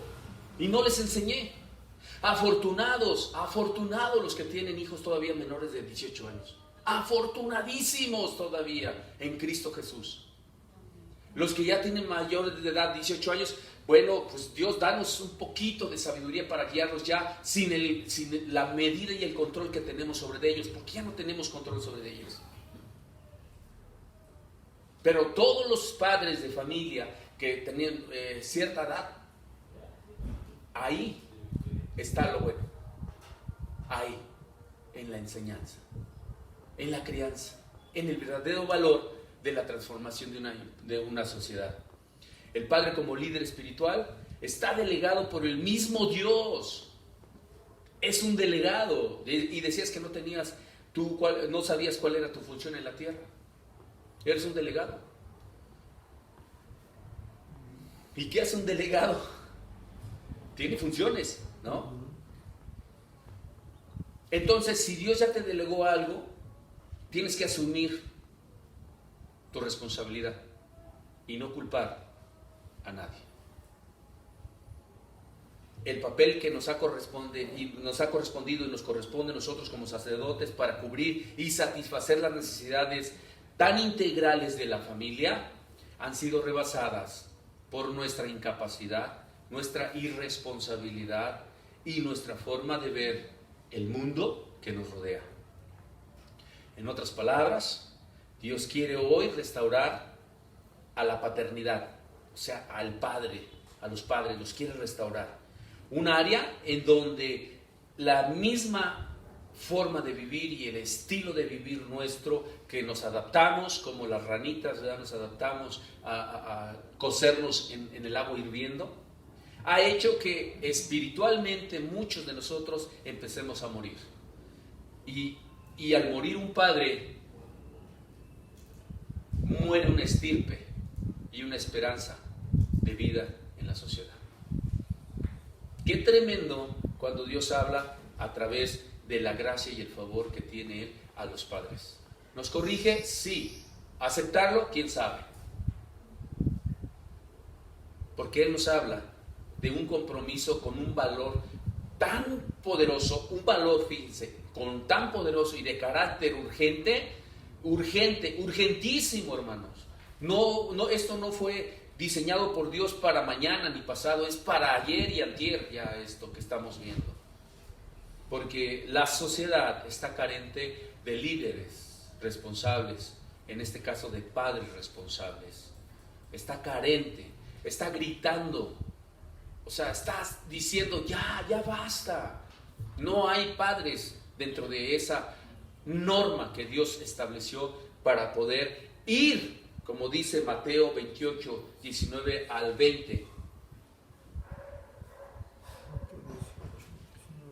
y no les enseñé. Afortunados los que tienen hijos todavía menores de 18 años. Afortunadísimos todavía en Cristo Jesús. Los que ya tienen mayores de edad, 18 años, bueno, pues Dios, danos un poquito de sabiduría para guiarlos ya sin la medida y el control que tenemos sobre ellos, porque ya no tenemos control sobre ellos. Pero todos los padres de familia que tenían cierta edad, ahí está lo bueno. Ahí, en la enseñanza, en la crianza, en el verdadero valor de la transformación de una sociedad. El padre, como líder espiritual, está delegado por el mismo Dios. Es un delegado. Y decías que no sabías cuál era tu función en la tierra. Eres un delegado. ¿Y qué hace un delegado? Tiene funciones, ¿no? Entonces, si Dios ya te delegó algo, tienes que asumir tu responsabilidad y no culpar a nadie. El papel que nos ha correspondido y nos corresponde a nosotros como sacerdotes para cubrir y satisfacer las necesidades tan integrales de la familia han sido rebasadas por nuestra incapacidad, nuestra irresponsabilidad y nuestra forma de ver el mundo que nos rodea. En otras palabras, Dios quiere hoy restaurar a la paternidad, o sea, al padre, a los padres, los quiere restaurar. Un área en donde la misma forma de vivir y el estilo de vivir nuestro, que nos adaptamos como las ranitas, ¿verdad? Nos adaptamos a cocernos en el agua hirviendo, ha hecho que espiritualmente muchos de nosotros empecemos a morir. Y al morir un padre, muere una estirpe y una esperanza de vida en la sociedad. Qué tremendo cuando Dios habla a través de la gracia y el favor que tiene Él a los padres. ¿Nos corrige? Sí. ¿Aceptarlo? ¿Quién sabe? Porque Él nos habla de un compromiso con un valor tan poderoso, un valor, fíjense, con tan poderoso y de carácter urgentísimo, hermanos. No, esto no fue diseñado por Dios para mañana ni pasado, es para ayer y antier ya esto que estamos viendo. Porque la sociedad está carente de líderes responsables, en este caso de padres responsables. Está carente, está gritando, o sea, está diciendo ya basta. No hay padres dentro de esa norma que Dios estableció para poder ir, como dice Mateo 28, 19 al 20.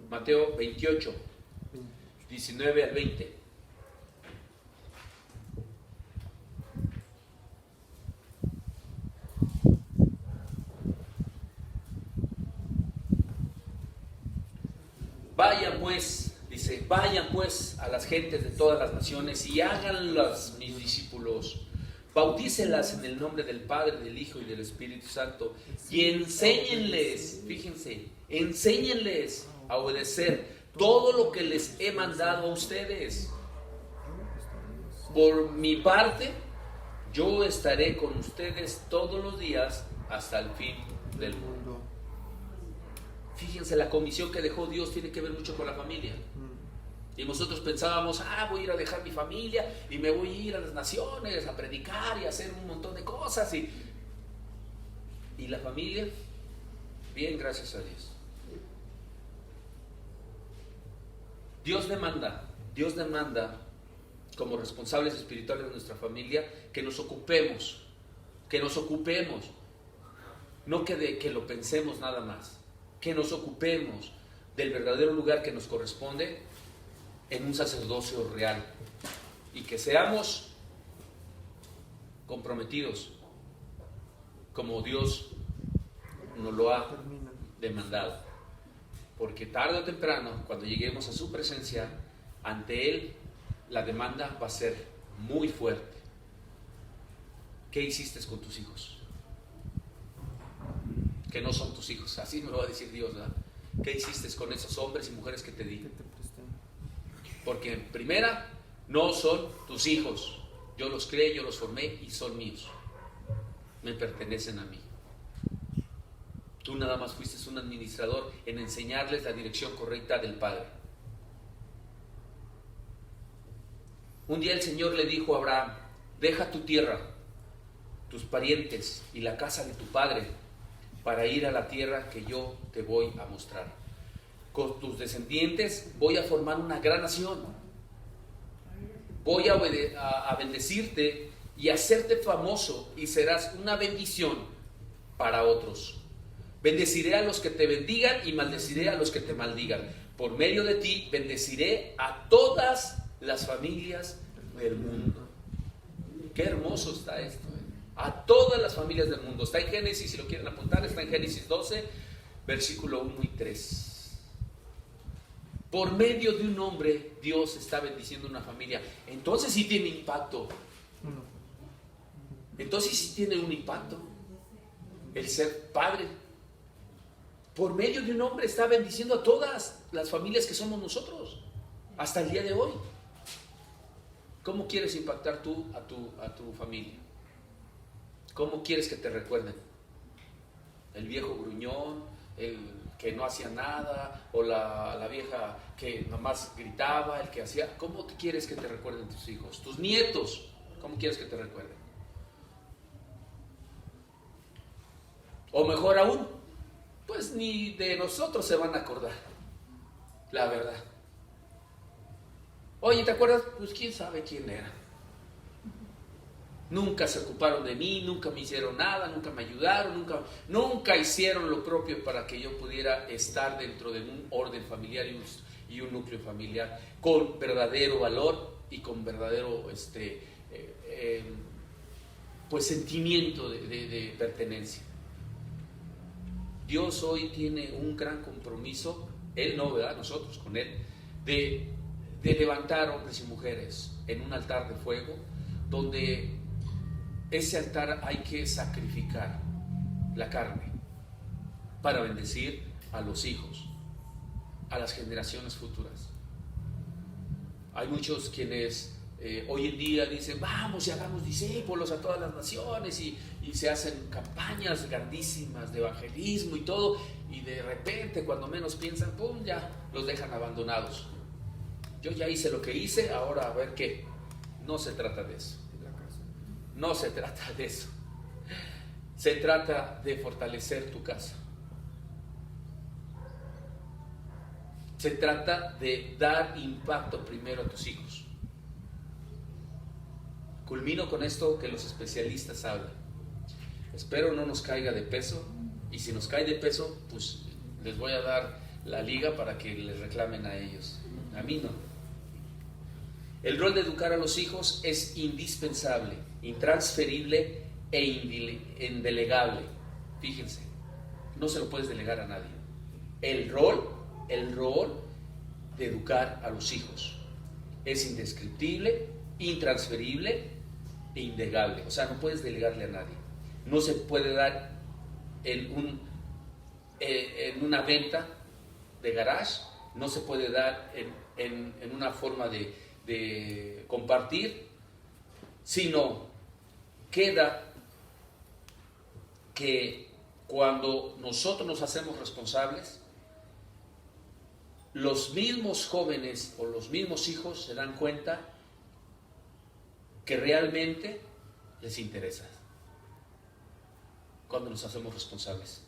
Mateo 28, 19 al 20. Vayan pues a las gentes de todas las naciones y háganlas mis discípulos. Bautícelas en el nombre del Padre, del Hijo y del Espíritu Santo y enséñenles, fíjense, enséñenles a obedecer todo lo que les he mandado a ustedes. Por mi parte, yo estaré con ustedes todos los días hasta el fin del mundo. Fíjense, la comisión que dejó Dios tiene que ver mucho con la familia. Y nosotros pensábamos, voy a ir a dejar mi familia y me voy a ir a las naciones a predicar y a hacer un montón de cosas. Y la familia, bien, gracias a Dios. Dios demanda como responsables espirituales de nuestra familia que nos ocupemos, no que lo pensemos nada más, que nos ocupemos del verdadero lugar que nos corresponde en un sacerdocio real y que seamos comprometidos, como Dios nos lo ha demandado. Porque tarde o temprano, cuando lleguemos a su presencia, ante Él, la demanda va a ser muy fuerte. ¿Qué hiciste con tus hijos? Que no son tus hijos, así me lo va a decir Dios, ¿verdad? ¿Qué hiciste con esos hombres y mujeres que te di? Porque en primera, no son tus hijos. Yo los creé, yo los formé y son míos. Me pertenecen a mí. Tú nada más fuiste un administrador en enseñarles la dirección correcta del Padre. Un día el Señor le dijo a Abraham: deja tu tierra, tus parientes y la casa de tu padre para ir a la tierra que yo te voy a mostrar. Con tus descendientes voy a formar una gran nación. Voy a bendecirte y hacerte famoso, y serás una bendición para otros. Bendeciré a los que te bendigan y maldeciré a los que te maldigan. Por medio de ti bendeciré a todas las familias del mundo. Qué hermoso está esto, A todas las familias del mundo. Está en Génesis, si lo quieren apuntar, está en Génesis 12, versículo 1 y 3. Por medio de un hombre, Dios está bendiciendo una familia. Entonces sí tiene impacto. Entonces sí tiene un impacto el ser padre. Por medio de un hombre está bendiciendo a todas las familias que somos nosotros, hasta el día de hoy. ¿Cómo quieres impactar tú a tu familia? ¿Cómo quieres que te recuerden? ¿El viejo gruñón? ¿El que no hacía nada? ¿O la vieja que nomás gritaba? ¿El que hacía? ¿Cómo quieres que te recuerden tus hijos? ¿Tus nietos? ¿Cómo quieres que te recuerden? O mejor aún, pues ni de nosotros se van a acordar, la verdad. Oye, ¿te acuerdas? Pues quién sabe quién era. Nunca se ocuparon de mí, nunca me hicieron nada, nunca me ayudaron, nunca hicieron lo propio para que yo pudiera estar dentro de un orden familiar y un núcleo familiar con verdadero valor y con verdadero pues sentimiento de pertenencia. Dios hoy tiene un gran compromiso, Él no, ¿verdad? Nosotros con Él, de levantar hombres y mujeres en un altar de fuego, donde ese altar hay que sacrificar la carne para bendecir a los hijos, a las generaciones futuras. Hay muchos quienes hoy en día dicen: vamos y hagamos discípulos a todas las naciones, y se hacen campañas grandísimas de evangelismo y todo, y de repente, cuando menos piensan, ¡pum!, ya los dejan abandonados. Yo ya hice lo que hice, ahora a ver qué. No se trata de eso. No se trata de eso. Se trata de fortalecer tu casa. Se trata de dar impacto primero a tus hijos. Culmino con esto que los especialistas hablan. Espero no nos caiga de peso, y si nos cae de peso, pues les voy a dar la liga para que les reclamen a ellos. A mí no. El rol de educar a los hijos es indispensable, intransferible e indelegable. Fíjense, no se lo puedes delegar a nadie. El rol de educar a los hijos es indescriptible, intransferible e indegable. O sea, no puedes delegarle a nadie. No se puede dar en una venta de garage, no se puede dar en una forma de compartir, sino queda que cuando nosotros nos hacemos responsables, los mismos jóvenes o los mismos hijos se dan cuenta que realmente les interesa cuando nos hacemos responsables.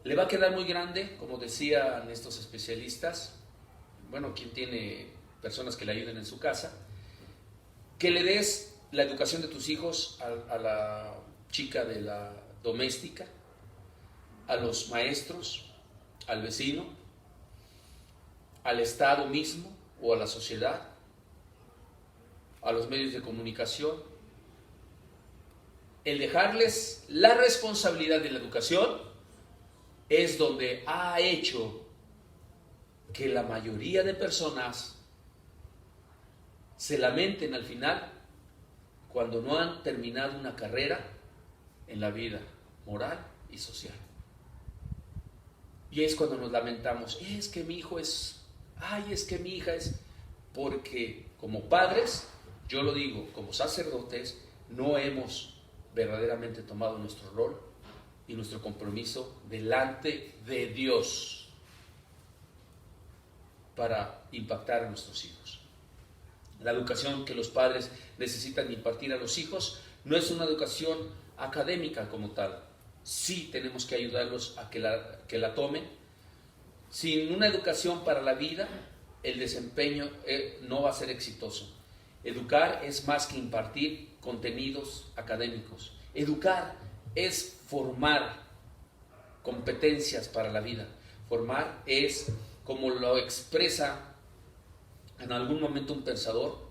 Le va a quedar muy grande, como decían estos especialistas, bueno, quien tiene personas que le ayuden en su casa, que le des la educación de tus hijos a la chica de la doméstica, a los maestros, al vecino, al Estado mismo o a la sociedad. a los medios de comunicación, el dejarles la responsabilidad de la educación es donde ha hecho que la mayoría de personas se lamenten al final cuando no han terminado una carrera en la vida moral y social. Y es cuando nos lamentamos, es que mi hijo es, ay, es que mi hija es, porque como padres, yo lo digo, como sacerdotes, no hemos verdaderamente tomado nuestro rol y nuestro compromiso delante de Dios para impactar a nuestros hijos. La educación que los padres necesitan impartir a los hijos no es una educación académica como tal. Sí tenemos que ayudarlos a que la tomen. Sin una educación para la vida, el desempeño no va a ser exitoso. Educar es más que impartir contenidos académicos. Educar es formar competencias para la vida. Formar es, como lo expresa en algún momento un pensador,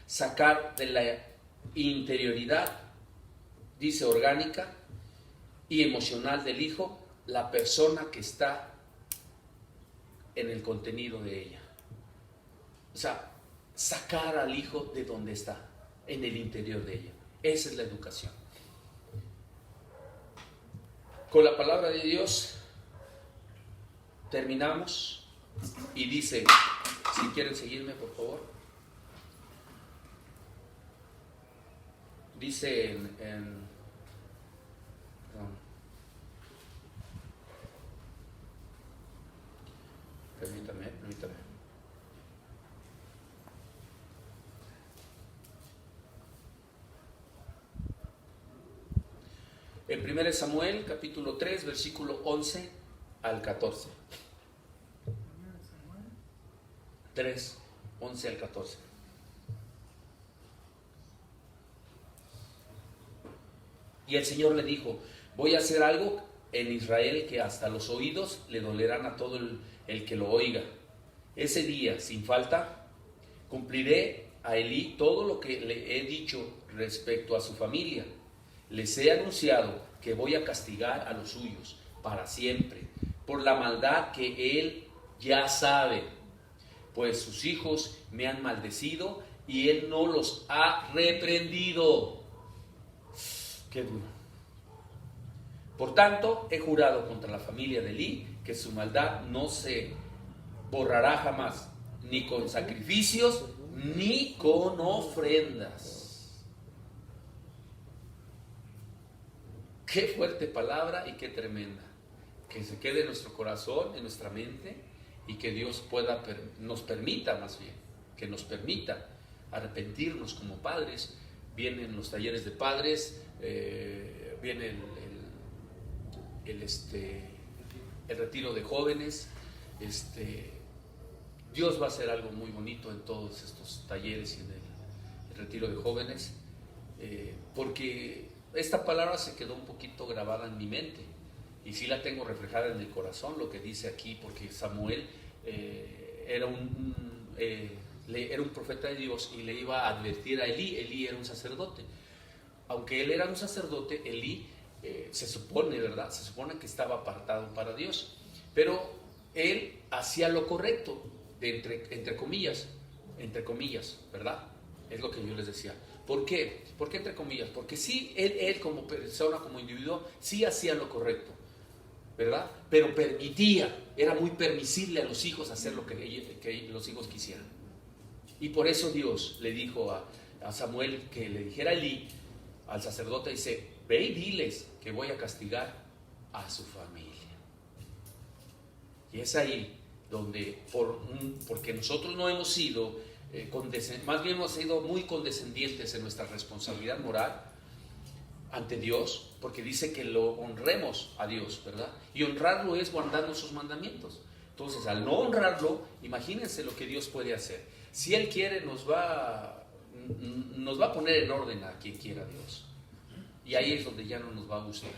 sacar de la interioridad, dice, orgánica y emocional del hijo, la persona que está en el contenido de ella. O sea, sacar al hijo de donde está, en el interior de ella. Esa es la educación. Con la palabra de Dios terminamos y dice, si quieren seguirme por favor, dice permítame. En 1 Samuel, capítulo 3, versículo 11 al 14. 3, 11 al 14. Y el Señor le dijo, voy a hacer algo en Israel que hasta los oídos le dolerán a todo el que lo oiga. Ese día, sin falta, cumpliré a Elí todo lo que le he dicho respecto a su familia. Les he anunciado que voy a castigar a los suyos para siempre, por la maldad que él ya sabe, pues sus hijos me han maldecido y él no los ha reprendido. Qué duro. Por tanto, he jurado contra la familia de Elí que su maldad no se borrará jamás, ni con sacrificios, ni con ofrendas. Qué fuerte palabra y qué tremenda. Que se quede en nuestro corazón, en nuestra mente, y que Dios nos permita más bien, que nos permita arrepentirnos como padres. Vienen los talleres de padres, viene el retiro de jóvenes. Dios va a hacer algo muy bonito en todos estos talleres y en el retiro de jóvenes, porque esta palabra se quedó un poquito grabada en mi mente y sí la tengo reflejada en el corazón, lo que dice aquí, porque Samuel era un profeta de Dios y le iba a advertir a Elí. Elí era un sacerdote. Aunque él era un sacerdote, Elí se supone, ¿verdad? Se supone que estaba apartado para Dios, pero él hacía lo correcto, entre comillas, ¿verdad? Es lo que yo les decía. ¿Por qué? ¿Por qué entre comillas? Porque sí, él como persona, como individuo, sí hacía lo correcto, ¿verdad? Pero era muy permisible a los hijos hacer lo que los hijos quisieran. Y por eso Dios le dijo a Samuel que le dijera a Elí, al sacerdote, dice, ve y diles que voy a castigar a su familia. Y es ahí donde, porque nosotros no hemos sido más bien hemos sido muy condescendientes en nuestra responsabilidad moral ante Dios, porque dice que lo honremos a Dios, ¿verdad? Y honrarlo es guardando sus mandamientos. Entonces, al no honrarlo, imagínense lo que Dios puede hacer. Si Él quiere, nos va a poner en orden a quien quiera Dios. Y ahí es donde ya no nos va a gustar.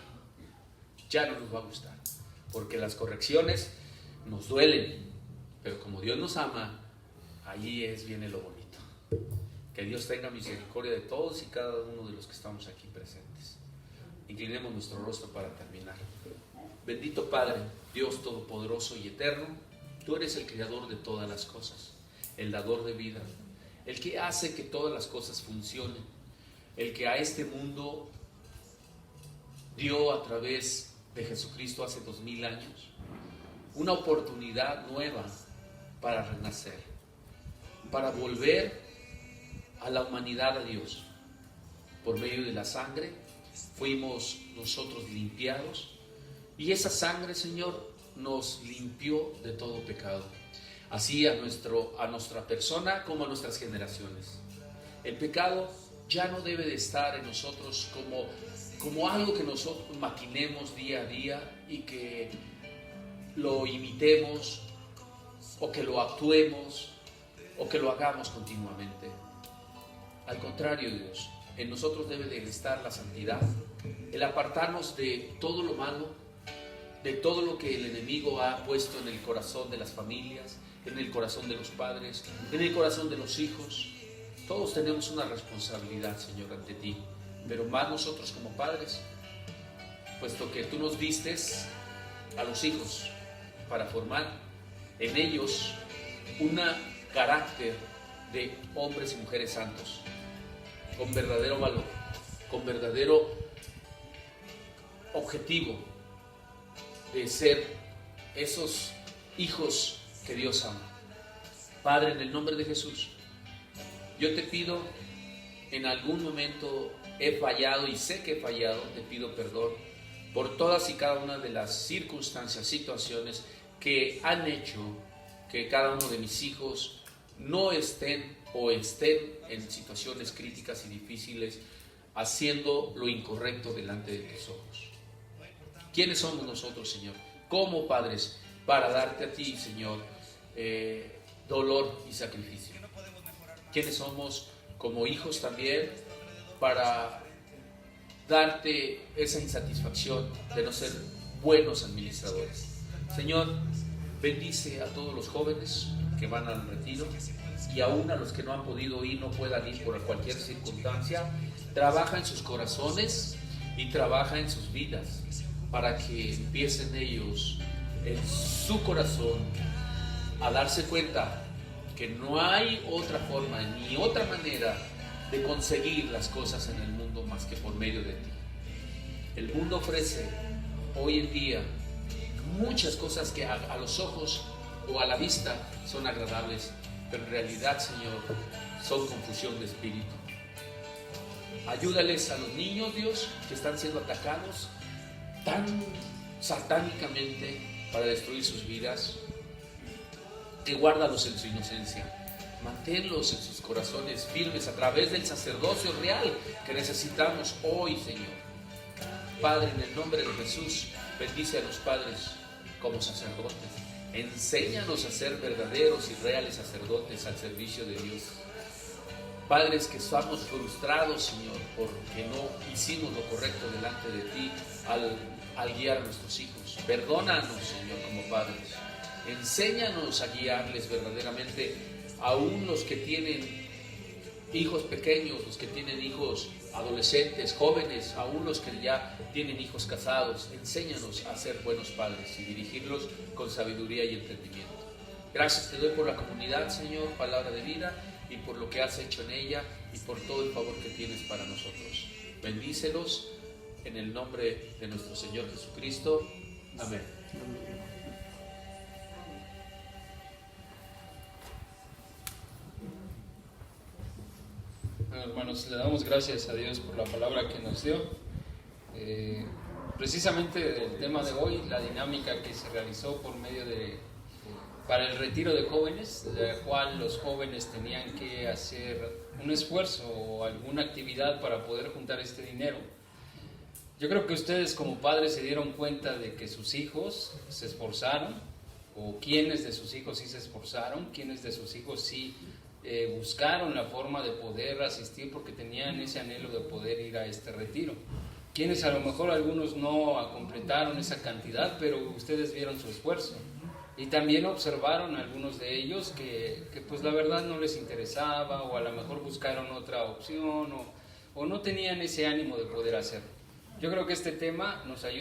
Ya no nos va a gustar. Porque las correcciones nos duelen, pero como Dios nos ama, ahí viene lo bonito. Que Dios tenga misericordia de todos y cada uno de los que estamos aquí presentes. Inclinemos nuestro rostro para terminar. Bendito Padre, Dios Todopoderoso y Eterno, tú eres el creador de todas las cosas, el dador de vida, el que hace que todas las cosas funcionen, el que a este mundo dio a través de Jesucristo hace 2000 años una oportunidad nueva para renacer, para volver a la humanidad a Dios. Por medio de la sangre fuimos nosotros limpiados y esa sangre, Señor, nos limpió de todo pecado, así a nuestra persona como a nuestras generaciones. El pecado ya no debe de estar en nosotros como algo que nosotros maquinemos día a día y que lo imitemos o que lo actuemos o que lo hagamos continuamente. Al contrario, Dios, en nosotros debe de estar la santidad, el apartarnos de todo lo malo, de todo lo que el enemigo ha puesto en el corazón de las familias, en el corazón de los padres, en el corazón de los hijos. Todos tenemos una responsabilidad, Señor, ante ti, pero más nosotros como padres, puesto que tú nos distes a los hijos para formar en ellos un carácter de hombres y mujeres santos, con verdadero valor, con verdadero objetivo de ser esos hijos que Dios ama. Padre, en el nombre de Jesús, yo te pido, en algún momento he fallado y sé que he fallado, te pido perdón por todas y cada una de las circunstancias, situaciones que han hecho que cada uno de mis hijos no estén o estén en situaciones críticas y difíciles, haciendo lo incorrecto delante de tus ojos. ¿Quiénes somos nosotros, Señor, como padres, para darte a ti, Señor, dolor y sacrificio? ¿Quiénes somos como hijos también para darte esa insatisfacción de no ser buenos administradores? Señor, bendice a todos los jóvenes que van al retiro y aún a los que no han podido ir, no puedan ir por cualquier circunstancia. Trabaja en sus corazones y trabaja en sus vidas para que empiecen ellos en su corazón a darse cuenta que no hay otra forma ni otra manera de conseguir las cosas en el mundo más que por medio de ti. El mundo ofrece hoy en día muchas cosas que a los ojos o a la vista son agradables, pero en realidad, Señor, son confusión de espíritu. Ayúdales a los niños, Dios, que están siendo atacados tan satánicamente para destruir sus vidas, que guárdalos en su inocencia, manténlos en sus corazones firmes a través del sacerdocio real que necesitamos hoy, Señor. Padre, en el nombre de Jesús, bendice a los padres como sacerdotes. Enséñanos a ser verdaderos y reales sacerdotes al servicio de Dios. Padres que estamos frustrados, Señor, porque no hicimos lo correcto delante de ti al guiar a nuestros hijos. Perdónanos, Señor, como padres. Enséñanos a guiarles verdaderamente, aún los que tienen hijos pequeños, los que tienen hijos adolescentes, jóvenes, aún los que ya tienen hijos casados. Enséñanos a ser buenos padres y dirigirlos con sabiduría y entendimiento. Gracias te doy por la comunidad, Señor, palabra de vida, y por lo que has hecho en ella y por todo el favor que tienes para nosotros. Bendícelos en el nombre de nuestro Señor Jesucristo. Amén. Bueno, hermanos, le damos gracias a Dios por la palabra que nos dio. Precisamente el tema de hoy, la dinámica que se realizó por medio para el retiro de jóvenes, la cual los jóvenes tenían que hacer un esfuerzo o alguna actividad para poder juntar este dinero. Yo creo que ustedes como padres se dieron cuenta de que sus hijos se esforzaron, o quienes de sus hijos sí se esforzaron, quienes de sus hijos sí buscaron la forma de poder asistir porque tenían ese anhelo de poder ir a este retiro. Quienes a lo mejor algunos no completaron esa cantidad, pero ustedes vieron su esfuerzo. Y también observaron algunos de ellos que pues la verdad no les interesaba, o a lo mejor buscaron otra opción, o no tenían ese ánimo de poder hacerlo. Yo creo que este tema nos ayuda